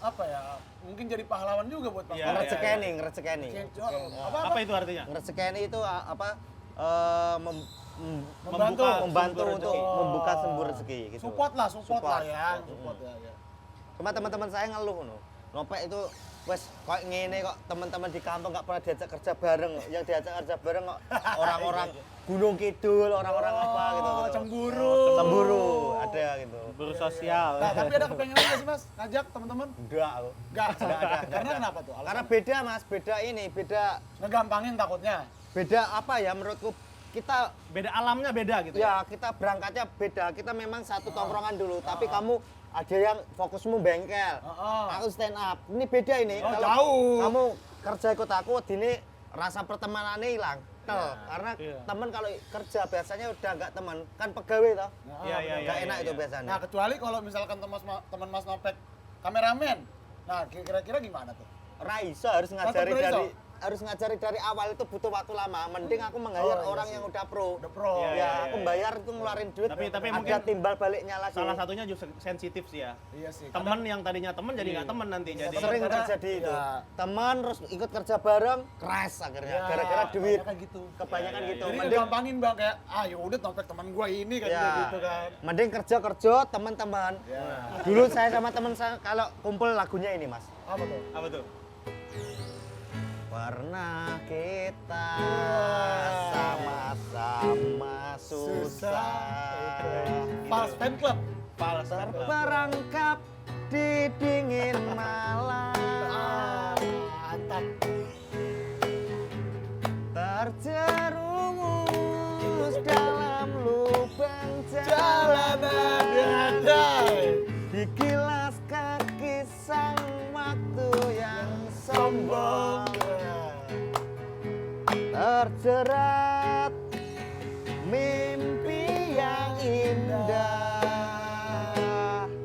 apa ya? Mungkin jadi pahlawan juga buat Bang. Iya, Nopek. Ngerecekeni, ngerecekeni. Apa itu artinya? Ngerecekeni itu apa? Membantu. Membantu Sumber untuk rezeki. membuka sumber rezeki gitu. Support lah Support. ya. Support ya. Cuma teman-teman saya ngeluh no. Nopek itu wes kok ngene kok teman-teman di kampung nggak pernah diajak kerja bareng. Yang diajak kerja bareng kok orang-orang Gunung Kidul, orang-orang apa gitu. Oh, gitu. cemburu. Cemburu ada gitu. Bersosial. Nah, tapi ada kepengenan nggak sih, Mas? Ngajak teman-teman? Enggak aku. Enggak. Nggak ada. Karena kenapa tuh? Alasan? Karena beda Mas, beda ini, beda ngegampangin takutnya. apa ya menurutku kita Beda alamnya beda gitu ya? ya kita berangkatnya beda. Kita memang satu tongkrongan dulu, tapi kamu ada yang fokusmu bengkel. Heeh. Aku stand up. Ini beda ini. Oh, Kalau jauh. kamu kerja ikut aku, ini rasa pertemanannya hilang. Karena Iya. teman kalau kerja biasanya udah nggak teman, kan pegawai toh. Iya, iya, Nggak iya, enak iya. itu biasanya. Nah, kecuali kalau misalkan teman Mas Nopek kameramen. Nah, kira-kira gimana tuh? Raisa harus ngajari Raiso? dari awal itu butuh waktu lama. Mending aku menghayar iya orang sih. yang udah pro. Udah pro. Iya, Ya, iya, aku iya. bayar itu ngeluarin duit. Tapi ada mungkin timbal baliknya lagi. Salah satunya juga sensitif sih ya. Iya sih. Temen yang tadinya temen jadi nggak temen nanti. Jadi Sering Karena- terjadi itu. Iya. Teman terus ikut kerja bareng, crash akhirnya. Ya, Gara-gara duit. kebanyakan gitu. Kebanyakan Iya, gitu. Jadi Mending ngegampangin Bang kayak ya udah Nopek teman gua ini kan ya, gitu kan. mending kerja teman-teman. Ya. Dulu saya sama teman saya kalau kumpul lagunya ini mas. Apa tuh? apa tuh? Pernah kita Wah. sama-sama susah. Susah. Gitu. Pals Fan Club. Pals Fan Club. Terperangkap di dingin malam, Mantap. terjerumus dalam lubang Jalanan gadai. digilas kaki sang waktu yang sombong, terjerat mimpi yang indah,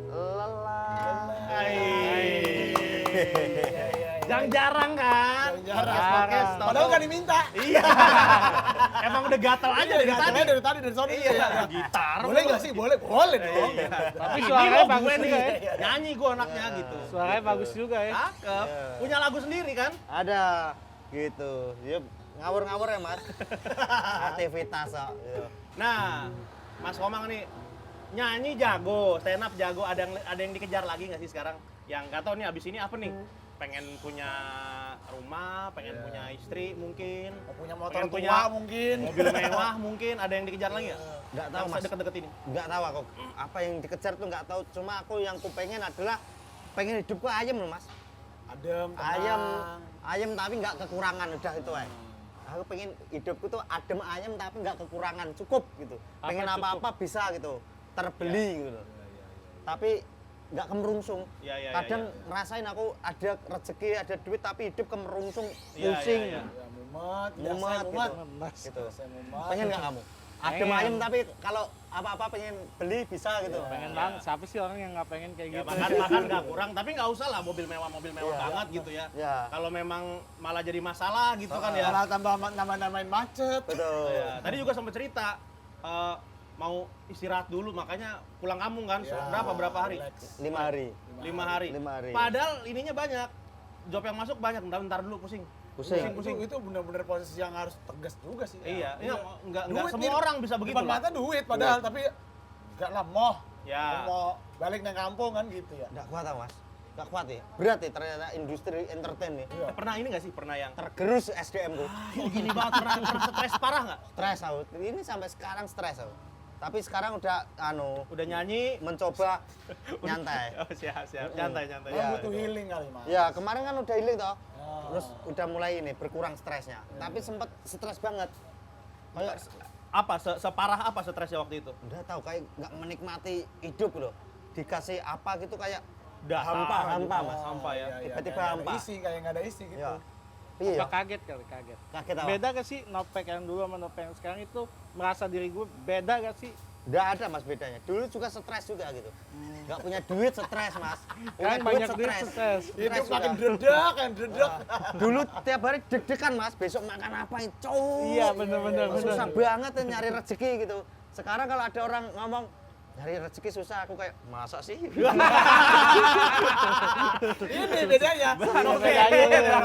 lelah. Yang jarang kan? Jarang. Podcast, tahu-tahu. Padahal nggak diminta. Iya. Emang udah gatel aja dari tadi. Dari tadi dari sore. Iya, gitar. Boleh nggak sih? Boleh dong. Iya. Tapi Ini suaranya loh bagus gue juga ya. Nyanyi gue anaknya gitu. Suaranya bagus juga ya. Cakep. Punya lagu sendiri kan? Ada gitu. Ya ngawur-ngawur ya, Mas. Aktivitas kok. Gitu. Nah, Mas Komang nih nyanyi jago, stand up jago, ada yang dikejar lagi nggak sih sekarang? Yang nggak tahu nih abis ini apa nih? Pengen punya rumah, pengen punya istri mungkin, Mau punya motor pengen tua punya mungkin. mobil mewah mungkin, ada yang dikejar lagi nggak? Nggak tahu, Yang Mas. deket-deket ini. Nggak tahu aku apa yang dikejar tuh nggak tahu. Cuma aku yang ku pengen adalah pengen hidupku ayem loh, Mas. Adem, Ayem, tenang. ayem tapi nggak kekurangan udah itu aja. Aku pengen hidupku tuh adem ayem tapi nggak kekurangan, cukup gitu. Apa Pengen cukup? apa-apa bisa gitu, terbeli gitu. Tapi nggak kemerungsung. Iya, iya, Kadang iya. ngerasain aku ada rezeki, ada duit tapi hidup kemerungsung, Iya, pusing. iya, iya. Ya mumet, Mumet mumet. gitu. Saya mumet. Pengen nggak kamu? Adem Pengen. ayem tapi kalau apa-apa pengen beli bisa gitu. Pengen banget. Siapa sih orang yang nggak pengen kayak Ya gitu? makan nggak kurang, tapi nggak usah lah mobil mewah Iya. banget gitu ya. Iya. Kalau memang malah jadi masalah gitu kan ya. Malah tambah nambah-nambahin macet. Betul. Ya, tadi juga sempat cerita mau istirahat dulu, makanya pulang kampung kan. Ya, Berapa hari? relax. 5 hari. 5 hari. 5 hari. Padahal ininya banyak. Job yang masuk banyak. Bentar dulu pusing. Pusing. Itu benar-benar posisi yang harus tegas juga sih. Iya, ini nggak Duit semua nih, orang bisa begitu Depan lah. mata duit padahal, tapi nggak lah moh. Ya. Mau balik nang kampung kan gitu ya. Nggak kuat ah, Mas. Nggak kuat ya. Berat ya ternyata industri entertain ya. Iya. Pernah ini nggak sih? Pernah yang Tergerus SDM ku. oh, gini banget, pernah stres parah nggak? Stres aku. Ini sampai sekarang stres aku. Tapi sekarang udah Udah nyanyi. mencoba nyantai. Oh, siap. Santai. Mau Iya, butuh gitu. healing kali, Mas. Ya, kemarin kan udah healing toh. Oh. Terus udah mulai ini berkurang stresnya. Tapi sempet stres banget. Kayak Apa? Separah apa stresnya waktu itu? udah tahu kayak nggak menikmati hidup loh. Dikasih apa gitu kayak Dasar hampa, aja. hampa, Mas. Hampa ya. Iya, Tiba-tiba kayak hampa. nggak ada isi, kayak nggak ada isi gitu. ya. Iya. Apa kaget kali, kaget. Kaget apa? Beda gak sih Nopek yang dulu sama Nopek yang sekarang itu merasa diri gue beda gak sih? Nggak ada Mas bedanya. Dulu juga stres juga gitu. Nggak punya duit stres Mas. Punya Kan banyak duit stres. Hidup Stres makin juga. dredak kan, dredak. Dulu tiap hari deg-degan Mas, besok makan apa itu? Iya, bener-bener. Susah banget ya nyari rezeki gitu. Sekarang kalau ada orang ngomong nyari rezeki susah, aku kayak masa sih? Ini bedanya. Novel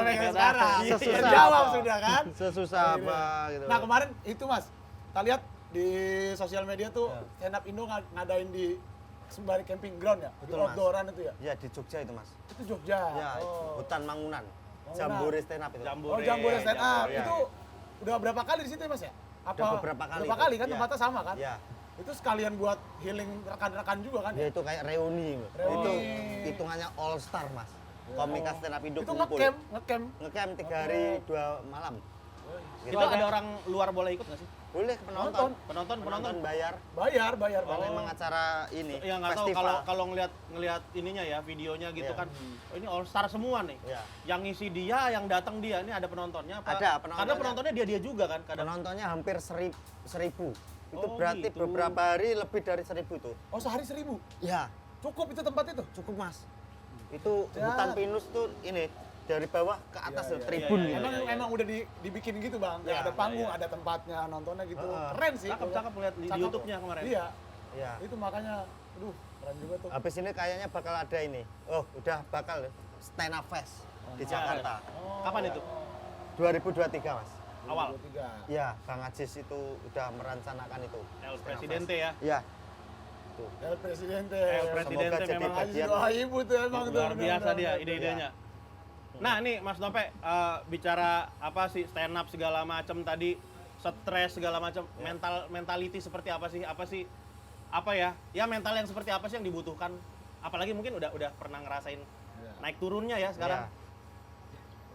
yang sekarang. Sesusah Terjawab apa? sudah kan. Sesusah apa gitu. Nah kemarin itu Mas, kita lihat di sosial media tuh Ya. stand up Indo ngadain di sembari camping ground ya, Betul, di Mas. outdooran itu ya. Ya di Jogja itu Mas. Itu Jogja. Ya, Oh. hutan Mangunan. Mangunan. Jambore stand up itu. Jambore. Oh, Jambore stand up. Jambore. Itu udah berapa kali di situ ya Mas ya? Udah beberapa kali Berapa itu. kali kan Iya. tempatnya sama kan? Ya. Itu sekalian buat healing rekan-rekan juga kan? Ya itu kayak reuni. Reuni. Itu hitungannya all star Mas. Komika stand up Indo Itu kumpul. ngecamp. Ngecamp 3 hari 2 malam. Itu ada orang luar boleh ikut nggak sih? Boleh penonton. Penonton. bayar. Bayar. Kalau memang acara ini Ya nggak tahu festival. kalau ngelihat ininya ya videonya gitu Iya. kan. Oh, ini all star semua nih. Ya. Yang ngisi dia, yang datang dia. Ini ada penontonnya apa? Ada penontonnya. Karena penontonnya dia juga kan kadang. Penontonnya hampir 1000. Itu Oh, berarti gitu. beberapa hari lebih dari 1000 itu. Oh sehari 1.000? Ya, Cukup itu tempat itu? cukup Mas. Itu Ya. hutan pinus tuh ini dari bawah ke atas Iya, tuh iya, tribun iya, gitu. iya. Emang udah dibikin gitu bang, kayak Iya, ada panggung, iya. ada tempatnya nontonnya gitu. Heeh. Keren sih. Cakep lihat di Cakep. YouTube-nya kemarin. Iya, Ya. itu makanya, aduh keren juga tuh. Habis ini kayaknya bakal ada ini. Oh, udah bakal stand up fest di Ya, Jakarta. Kapan itu? 2023 Mas. Awal. 23. Ya, Bang Ajis itu udah merencanakan itu. El Stand up Presidente fest. ya. Ya, El Presidente. El Presidente Semoga jadi memang Aziz bagian. doa ibu tuh emang tuh. Luar biasa bener-bener. dia ide-idenya. Nah nih Mas Nope, bicara apa sih stand up segala macam tadi, stres segala macam, mentality seperti apa sih apa ya? Ya mental yang seperti apa sih yang dibutuhkan? Apalagi mungkin udah pernah ngerasain naik turunnya ya sekarang. Iya.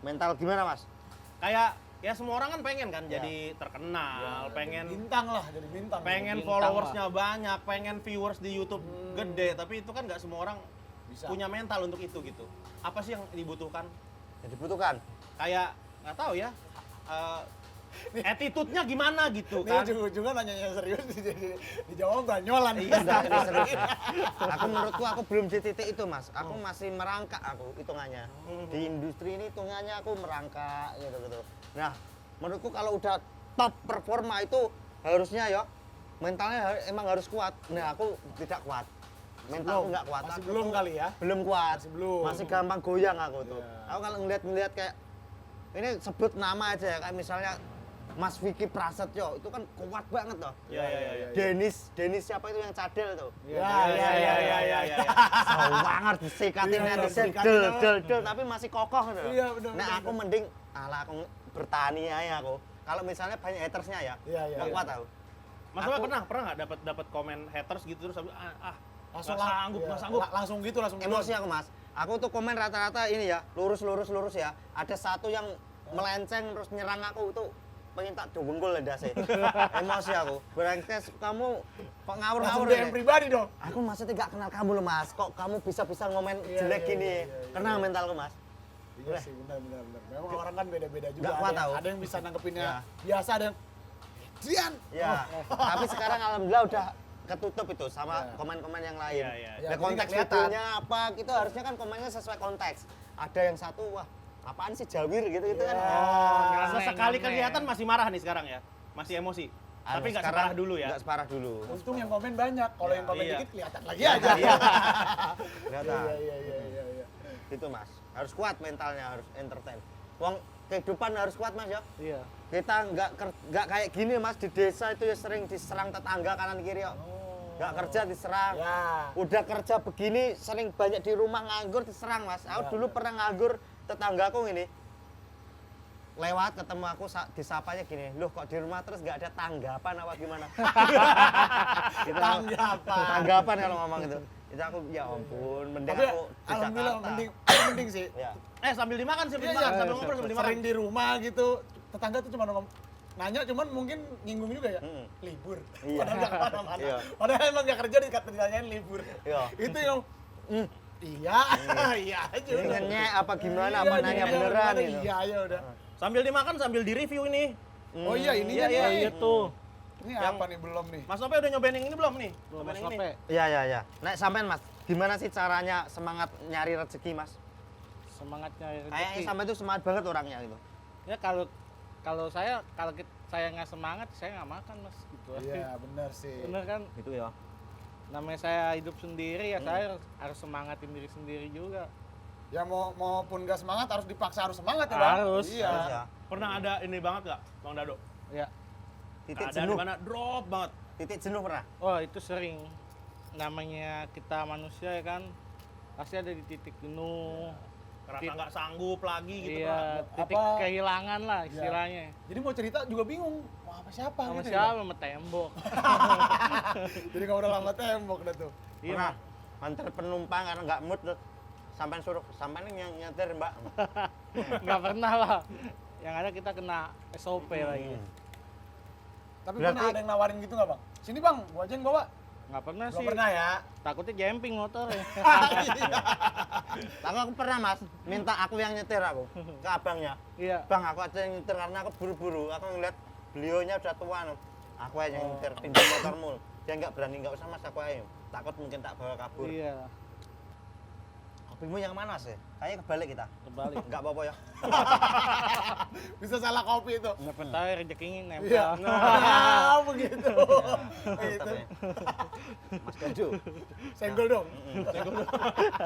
Mental gimana Mas? Kayak ya semua orang kan pengen kan jadi terkenal, pengen bintang lah, jadi bintang. pengen Bintang followersnya banyak, pengen viewers di YouTube gede, tapi itu kan nggak semua orang Bisa. punya mental untuk itu gitu. Apa sih yang dibutuhkan? Yang dibutuhkan. Kayak nggak tahu ya, attitude-nya gimana gitu Ini kan? ujung-ujungnya nanyanya serius jadi dijawab banyolan. Iya, Enggak, ini serius. Aku menurutku aku belum di titik itu Mas. Aku masih merangkak aku hitungannya. Di industri ini hitungannya aku merangkak gitu. Nah, menurutku kalau udah top performa itu harusnya ya mentalnya emang harus kuat. Nah, aku tidak kuat. Mentalku nggak kuat. Masih Aku belum tuh kali ya. Belum kuat. Masih belum. Masih gampang goyang aku tuh. Iya. Aku kalau ngeliat kayak ini sebut nama aja ya, kayak misalnya Mas Vicky Prasetyo itu kan kuat banget loh. Iya. Denis siapa itu yang cadel tuh? Iya. Jauh banget disikatin Iya, netizen, disikatin, del, tapi masih kokoh gitu. Iya, bener, Nah, bener, aku mending aku bertani aja aku. Kalau misalnya banyak hatersnya ya, Iya, nggak kuat aku. Mas Aku- Bapak pernah nggak dapat komen haters gitu terus Langsung nggak sanggup, iya. nggak sanggup. Langsung gitu, langsung Emosi aku Mas. Aku tuh komen rata-rata ini ya, lurus ya. Ada satu yang melenceng terus nyerang aku itu pengen tak dongkol ndase. Emosi aku. Berangkes kamu kok Langsung ngawur-ngawur DM ini. pribadi dong. Aku maksudnya gak kenal kamu loh Mas. Kok kamu bisa ngomen Iya, jelek iya, gini? iya, iya, Kena mentalku Mas. Iya sih, benar. Memang orang kan beda-beda juga. Nggak kuat Ada yang- tahu. Ada yang bisa nanggepinnya Ya. biasa, ada yang Jian. Ya. Tapi sekarang alhamdulillah udah ketutup itu sama Iya. komen-komen yang lain. Iya. Ya, Ya, jadi konteks nggak kelihatan. videonya apa gitu harusnya kan komennya sesuai konteks. Ada yang satu wah apaan sih jawir gitu kan. Ya. Sesekali Nyanyi. kelihatan masih marah nih sekarang ya, masih emosi. Tapi nggak separah dulu ya. Nggak separah dulu. Untung yang komen banyak. Kalau yang komen Iya. dikit kelihatan lagi aja. Iya. Kelihatan. Iya. Itu Mas. Harus kuat mentalnya, harus entertain. Wong kehidupan harus kuat Mas ya. Iya. Kita nggak kayak gini Mas, di desa itu ya sering diserang tetangga kanan kiri kok. Nggak kerja diserang. Ya. Udah kerja begini sering banyak di rumah nganggur diserang Mas. Aku Ya, dulu pernah nganggur, tetanggaku ini lewat ketemu aku disapanya gini, loh kok di rumah terus nggak ada tanggapan apa gimana? Gitu. Tanggapan kalau ngomong itu. Itu aku ya ampun, mending Tapi aku di alhamdulillah Jakarta. mending sih. Ya. Sambil dimakan, sambil Iya, dimakan, iya. sambil ngobrol, sambil dimakan. Sering di rumah gitu, tetangga tuh cuma nanya, cuman mungkin nyinggung juga ya, Mm-mm. libur. Iya. Padahal nggak kemana-mana. Iya. Padahal emang nggak kerja ditanyain libur. Iya. Itu yang, iya, iya aja. Ini udah. ngenyek apa gimana, Iya, apa nanya iya, beneran gimana, gitu. Iya, ya udah. Sambil dimakan, sambil di-review ini. Oh iya, ini Iya, nih. iya, iya tuh. Ini Yang- apa nih belum nih? Mas Sope udah nyobain yang ini belum nih? Belum Nyobain Mas yang ini. Lope. Iya. Nah, sampean Mas, gimana sih caranya semangat nyari rezeki Mas? Semangatnya Kayaknya rezeki. sampai itu semangat banget orangnya gitu. Ya kalau saya saya nggak semangat saya nggak makan Mas gitu. Iya, benar sih. Bener kan? Gitu ya. Namanya saya hidup sendiri ya saya harus semangatin diri sendiri juga. Ya maupun nggak semangat harus dipaksa harus semangat ya, Bang? Harus. Iya. Harus ya. Pernah ada ini banget nggak, Bang Dado? Ya. Titik Ada di jenuh. mana drop banget. Titik jenuh pernah. Oh itu sering. Namanya kita manusia ya kan pasti ada di titik jenuh. Karena nggak sanggup lagi gitu. Iya, Bang. titik Apa- kehilangan lah istilahnya. Jadi mau cerita juga bingung, mau apa siapa Sama gitu siapa sama tembok. Jadi kalau udah lama tembok dah tuh. Pernah Iya. antar penumpang karena nggak mood tuh. Sampai suruh, sampai yang nyetir Mbak. Nggak pernah lah. Yang ada kita kena SOP lagi. Tapi Berarti- pernah ada yang nawarin gitu nggak, Bang? Sini, Bang, gua aja yang bawa. Nggak pernah Belum sih. pernah ya. Takutnya jumping motor ya. Aku pernah Mas, minta aku yang nyetir aku ke abangnya. Iya. Bang, aku aja yang nyetir karena aku buru-buru. Aku ngeliat beliaunya udah tua. Aku aja yang nyetir, pinjam motormu. Dia nggak berani, nggak usah Mas, aku aja. Takut mungkin tak bawa kabur. Iya. Kopimu yang mana sih? Kayaknya kebalik kita. Terbalik. Nggak apa-apa ya. Bisa salah kopi itu. Nggak tahu rezekinya nempel. Iya. Nah, begitu. Mantap Itu. ya. Mas Gaju. Senggol dong.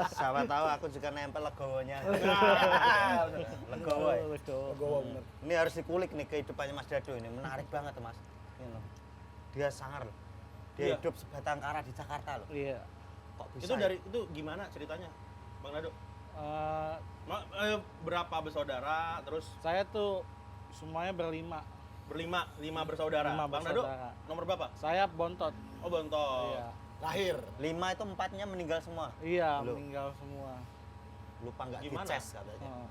Siapa tahu aku juga nempel legowonya. Nah, bener. Legowo ya. Legowo bener. Ini harus dikulik nih kehidupannya Mas Dado ini. Menarik banget Mas. Ini loh. Dia sangar loh. Dia Iya. hidup sebatang kara di Jakarta loh. Iya. Kok bisa? Itu ya? dari itu gimana ceritanya, Bang Dado? Eh, Berapa bersaudara? Terus saya tuh semuanya berlima. lima bersaudara. Lima Bang Dado, bersaudara. nomor berapa? Saya bontot. Oh, Bontot. Iya. Lahir. 5 itu 4-nya meninggal semua. Iya, Belum. meninggal semua. Lupa nggak Gimana? dices katanya. Oh.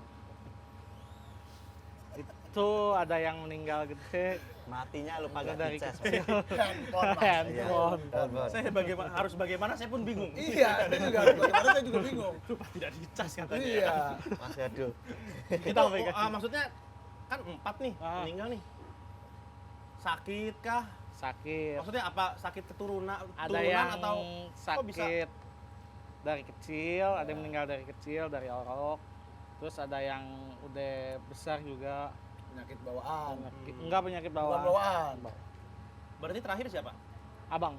Itu ada yang meninggal gede Matinya lupa nggak dari dices. kecil. Handphone, Mas. Handphone. Saya harus bagaimana saya pun bingung. Iya, dia juga. Bagaimana saya juga bingung. Lupa tidak dicas katanya. Iya. Mas Dado. Itu maksudnya kan 4 nih Ah. meninggal nih. Sakit kah? Sakit. Maksudnya apa? Sakit keturunan Ada yang atau kok bisa? sakit dari kecil, ada yang meninggal dari kecil, dari orok. Terus ada yang udah besar juga. Penyakit bawaan. Enggak penyakit Bukan bawaan. bawaan. Berarti terakhir siapa? Abang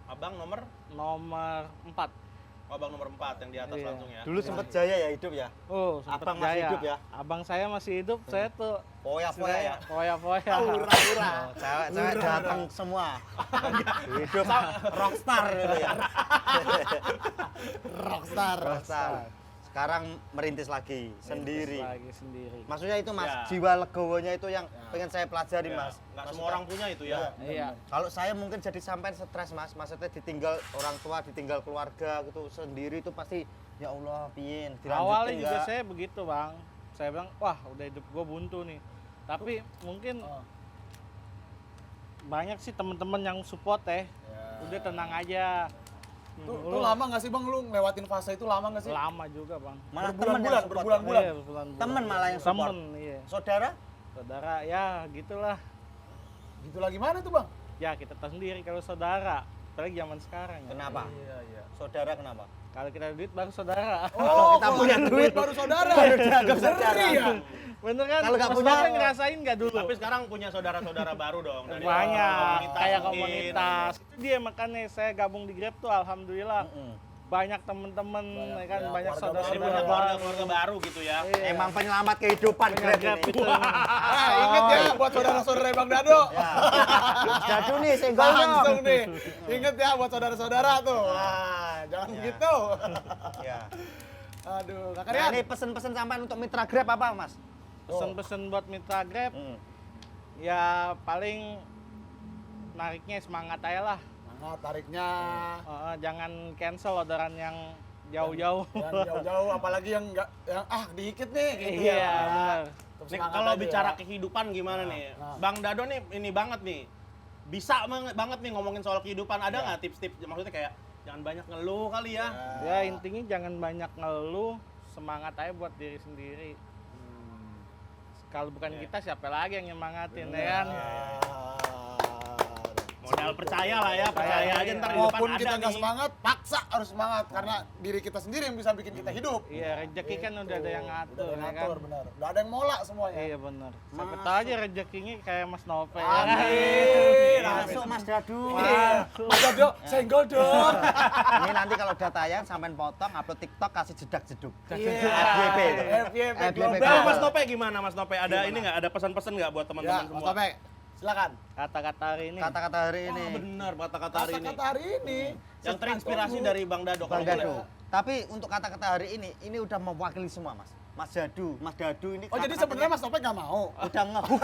Abang nomor nomor 4. Abang nomor 4 yang di atas Iya. langsung ya. Dulu sempet jaya ya hidup ya. Oh, sempet Abang masih jaya. hidup ya? Abang saya masih hidup, saya tuh Poya-poya ya. Poya-poya. Aura-aura. Oh, cewek-cewek datang semua. Hidup rockstar gitu ya. Rockstar. Rockstar. Sekarang merintis lagi sendiri. Lagi sendiri. Maksudnya itu Mas, Ya. jiwa legowonya itu yang pengen saya pelajari Ya, Mas. nggak semua Maksudnya- orang punya itu ya. Iya. Kalau saya mungkin jadi sampai stres Mas, maksudnya ditinggal orang tua, ditinggal keluarga gitu sendiri itu pasti ya Allah piin, Awalnya dilanjutin juga nggak? saya begitu, Bang. Saya bilang, wah udah hidup gue buntu nih. Tapi mungkin Oh. banyak sih teman-teman yang support Ya. Udah tenang aja. Tuh lama nggak sih Bang lu ngelewatin fase itu lama nggak sih? Lama juga, Bang. Malah temen Berbulan-bulan, yang support. berbulan-bulan. Iya, berbulan-bulan. Temen malah yang support. Temen, iya. Saudara? Saudara, ya gitulah. Gitu lagi mana tuh Bang? Ya kita tahu sendiri kalau saudara. Apalagi zaman sekarang ya. Kenapa? Iya, iya. Saudara kenapa? Kalau kita ada duit baru saudara. Oh, kita kalau punya ada duit, baru saudara. baru dianggap Ngeri saudara. ya? Bener kan? Kalau nggak Mas punya- Novel ngerasain nggak dulu? Tapi sekarang punya saudara-saudara baru dong dari Banyak, komunitas kayak mungkin. komunitas. Itu dia makanya saya gabung di Grab tuh alhamdulillah. Mm-mm. Banyak temen-temen, Banyak, ya kan, ya, banyak keluarga Jadi baru. banyak saudara-saudara keluarga-keluarga baru gitu ya. Iya. Emang penyelamat kehidupan Grab Grab ini. itu. Ah, inget ya buat saudara-saudara Bang Dado. Ya. Dado nih senggol Langsung dong. nih. Inget ya buat saudara-saudara tuh. Wah, jangan begitu. Ya. Aduh, Kak Nah, Rian. ini pesen-pesen sampai untuk mitra Grab apa Mas? Pesen-pesen buat mitra Grab, ya paling nariknya semangat aja lah. Semangat tariknya. Jangan cancel orderan yang jauh-jauh. Yang jauh-jauh apalagi yang enggak yang dikit nih gitu Iya, ya. benar. Tetap Nih, semangat kalau aja bicara ya. kehidupan gimana nih? nah. Bang Dado nih ini banget nih. Bisa banget nih ngomongin soal kehidupan. Ada nggak tips-tips maksudnya kayak jangan banyak ngeluh kali ya? Ya intinya jangan banyak ngeluh, semangat aja buat diri sendiri. Kalau bukan kita siapa lagi yang nyemangatin ya kan? Modal percaya lah ya, percaya aja ntar di depan Walaupun ada kita nggak nih. semangat, paksa harus semangat karena diri kita sendiri yang bisa bikin kita hidup. Iya, rezeki kan udah ada yang ngatur, Udah ada yang ya kan? ngatur, benar. Udah ada yang mola semuanya. Iya benar. Siapa tahu aja rezekinya kayak Mas Novel. Amin. Masuk Mas Dado. Iya. Mas Dado, senggol dong. Ini nanti kalau udah tayang sampean potong, upload TikTok kasih jedak-jeduk. Iya. FYP. FYP FYP. global. Nah, Mas Nope gimana Mas Nope? Ada ini nggak? Ada pesan-pesan nggak buat Ya, teman-teman Mas semua? Tope, silakan. Kata-kata hari ini. Kata-kata hari ini. Wah, bener kata-kata hari ini. Kata-kata hari ini. Yang terinspirasi dari Bang Dado. Bang kalau boleh. Dado. Tapi untuk kata-kata hari ini udah mewakili semua Mas. Mas Dado ini. Oh, jadi kata-katanya sebenarnya Mas Tope nggak mau? udah ngehook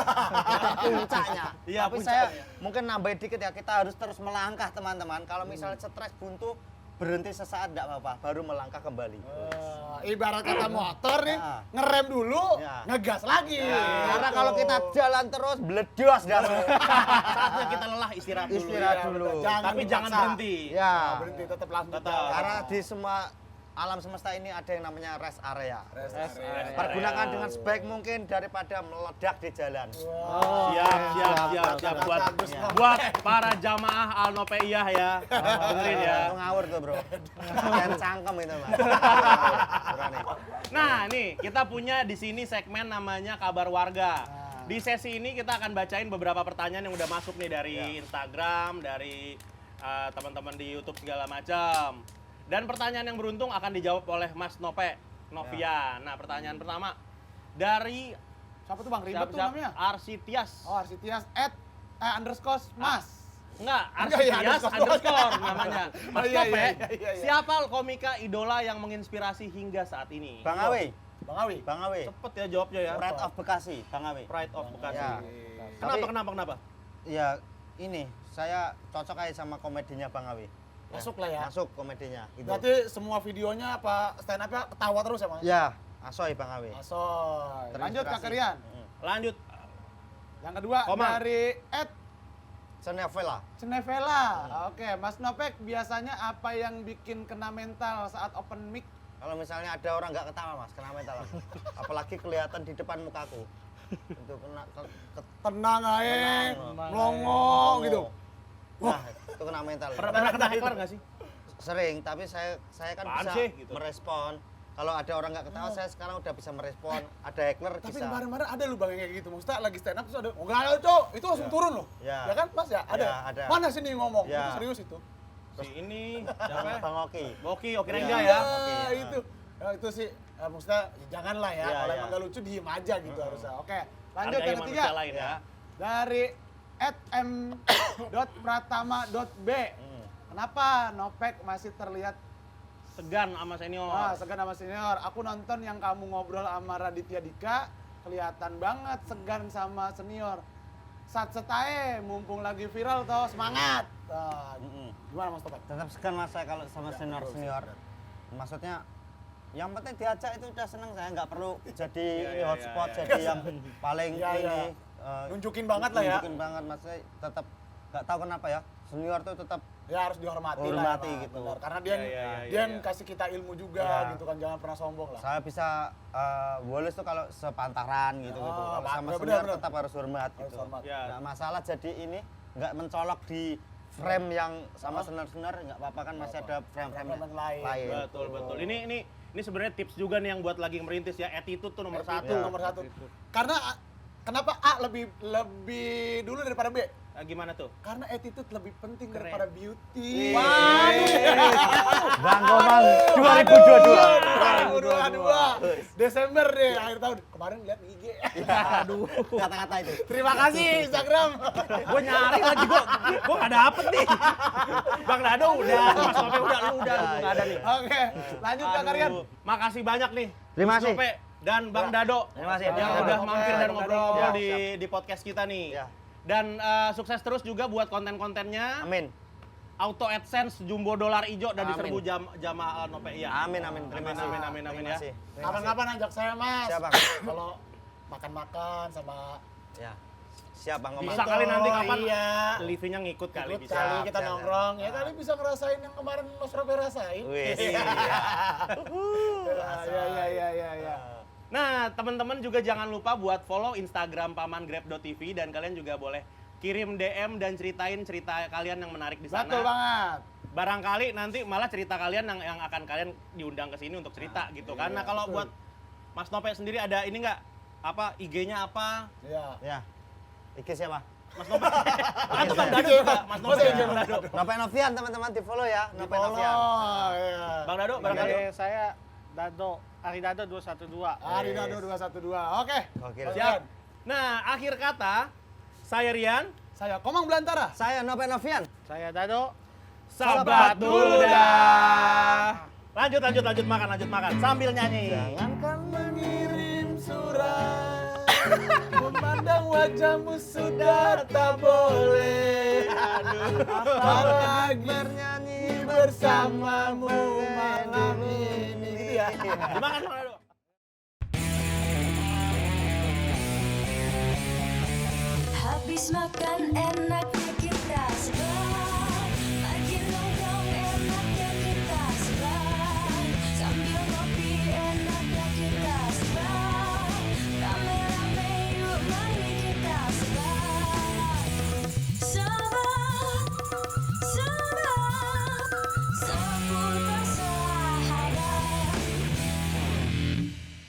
puncaknya. Iya, Tapi puncaknya. saya mungkin nambahin dikit ya, kita harus terus melangkah teman-teman. Kalau misalnya stres buntu, berhenti sesaat enggak apa-apa, baru melangkah kembali. Ibarat kata motor nih, Ya. ngerem dulu, Ya. ngegas lagi. Karena Gitu. kalau kita jalan terus bledos dah. Saatnya kita lelah istirahat dulu. Istirahat ya. dulu. Tapi jangan dipaksa. berhenti. Ya. Berhenti, tetap lanjut. Tetap. Karena di semua alam semesta ini ada yang namanya rest area. Rest Rest area. area. Pergunakan dengan sebaik mungkin daripada meledak di jalan. Siap buat para jamaah Al-Nopeiyah ya. Dengerin ya. Itu ngawur tuh, Bro. Jangan cangkem itu, Mas. Berani. Nah, nih kita punya di sini segmen namanya Kabar Warga. Di sesi ini kita akan bacain beberapa pertanyaan yang udah masuk nih dari Instagram, dari teman-teman di YouTube segala macam. Dan pertanyaan yang beruntung akan dijawab oleh Mas Novian. Nah, pertanyaan pertama dari Siapa tuh Bang? Ribet tuh namanya. Arsitias. Oh, Arsitias _ Mas. Enggak, Enggak, ya, Arsitias underscore namanya. Mas iya, Nope, iya. siapa komika idola yang menginspirasi hingga saat ini? Bang Awi, Bang Awi. Bang Awi. Cepet ya jawabnya ya. Pride of Bekasi, Bang Awi. Pride of Bekasi. Ya. Kenapa, kenapa? Ya ini, saya cocok aja sama komedinya Bang Awi. Masuk lah ya. Masuk komedinya gitu. Berarti semua videonya apa stand up-nya ketawa terus ya, Mas? Ya, asoy Bang Awi. Asoy. Lanjut Kak Terinspirasi. Rian. Lanjut. Yang kedua Komang. dari Senevela. Cenevela. Oke, Mas Nopek biasanya apa yang bikin kena mental saat open mic? Kalau misalnya ada orang nggak ketawa Mas, kena mental. Apalagi kelihatan di depan mukaku. Itu kena Tenang aja, Tenang. melongo gitu. Nah, itu kena mental. Pernah kena heckler nggak sih? Sering, tapi saya kan Apaan bisa sih, gitu? merespon. Kalau ada orang nggak ketawa, saya sekarang udah bisa merespon. Ada heckler Tapi bisa. kemarin-kemarin ada lu Bang yang kayak gitu. Maksudnya lagi stand up terus ada, oh enggak ada Cok, itu langsung turun loh. Ya. Ya kan Mas ya? Ada. Ya, ada. Mana sih nih ngomong? Ya. Itu serius itu. Si ini, siapa? Bang Oki. Oki Rengga Iya. ya. Oke, ya. itu. Ya, itu sih maksudnya ya janganlah ya. Ya, Kalau ya. emang nggak lucu diem aja gitu harusnya. Oke, lanjut Hargai yang ketiga. manusia lain ya. Dari @m.pratama.b. Kenapa Nopek masih terlihat Segan sama senior. segan sama senior? Aku nonton yang kamu ngobrol sama Raditya Dika, kelihatan banget segan sama senior. Sat setae, mumpung lagi viral toh, semangat. Nah, gimana Mas Nopek? Tetap segan Mas saya kalau sama senior-senior. Maksudnya yang penting diajak itu udah seneng, saya nggak perlu jadi ini hotspot, jadi yang paling Iya, iya. ini Nunjukin banget lah ya. nunjukin banget Mas, saya tetap nggak tahu kenapa ya, senior tuh tetap Ya harus dihormati lah. Hormati emang, gitu. benar. Karena dia dia yang kasih kita ilmu juga Iya. gitu kan, jangan pernah sombong lah. saya bisa boles tuh kalau sepantaran gitu Oh, gitu. Kalau sama benar, senior benar. tetap harus hormat Harus gitu. hormat. Ya. Nggak masalah jadi ini nggak mencolok di frame yang sama senior-senior nggak apa-apa kan, masih ada frame-frame Frame yang lain. Betul. Ini sebenarnya tips juga nih yang buat lagi merintis ya. Attitude tuh nomor Itu satu. nomor satu. Karena kenapa A lebih dulu daripada B? Gimana tuh? Karena attitude lebih penting Keren. daripada beauty. Bang Komang 2022. 2022. Desember deh, akhir tahun. Kemarin lihat di IG. Aduh, kata-kata itu. Terima kasih Instagram. Gue nyari lagi, gue nggak dapet nih. Bang Dado udah, Mas Sope udah, lu udah, gue nggak ada nih. Oke, lanjut Kak Karyan. Aduh, makasih banyak nih. Terima Mas kasih. Sope dan Bang Dado. Terima kasih. Yang Oke, udah oke. mampir dan Bang ngobrol-ngobrol Dado. di podcast kita nih. Ya. Dan sukses terus juga buat konten-kontennya. Amin. Auto AdSense Jumbo Dolar Ijo dan Amin. diserbu jamaah Nope ya. Amin. Terima kasih. Amin Terima ya. kasih. Kapan-kapan ajak saya Mas. Siap, Bang. Kalau makan-makan sama Ya. Siap Bang Komang. Bisa kali nanti kapan Iya. Livinya ngikut kali Ikut bisa. kali kita siap, nongkrong ya kali bisa ngerasain yang kemarin Mas Robe rasain. Wih. Ya. Nah, teman-teman juga jangan lupa buat follow Instagram pamangrab.tv dan kalian juga boleh kirim DM dan ceritain cerita kalian yang menarik di sana. Betul banget. Barangkali nanti malah cerita kalian yang akan kalian diundang ke sini untuk cerita gitu kan. Nah, kalau buat Mas Nope sendiri ada ini nggak? Apa IG-nya apa? Iya. Ya. Iki siapa? Mas Nope. Kan tuh Bang Dado juga. Mas Nope Masa dan iya? Bang Dado. Nope Novian teman-teman di follow ya. Nope Novian. Oh, iya. Bang Dado barangkali. Oke, saya Dado, Ari Dado 212. Ari Dado 212. Oke. Gokil. Mas Siap. Rian. Nah, akhir kata saya Rian, Saya Komang Belantara. Saya Nope Novian. Saya Dado. sabat dulu dah. Lanjut makan sambil nyanyi. Jangankan mengirim surat, memandang wajahmu sudah tak boleh. Apalagi bernyanyi bersamamu malam ini. Gitu ya. Dimakan Bang Dado. Habis makan enak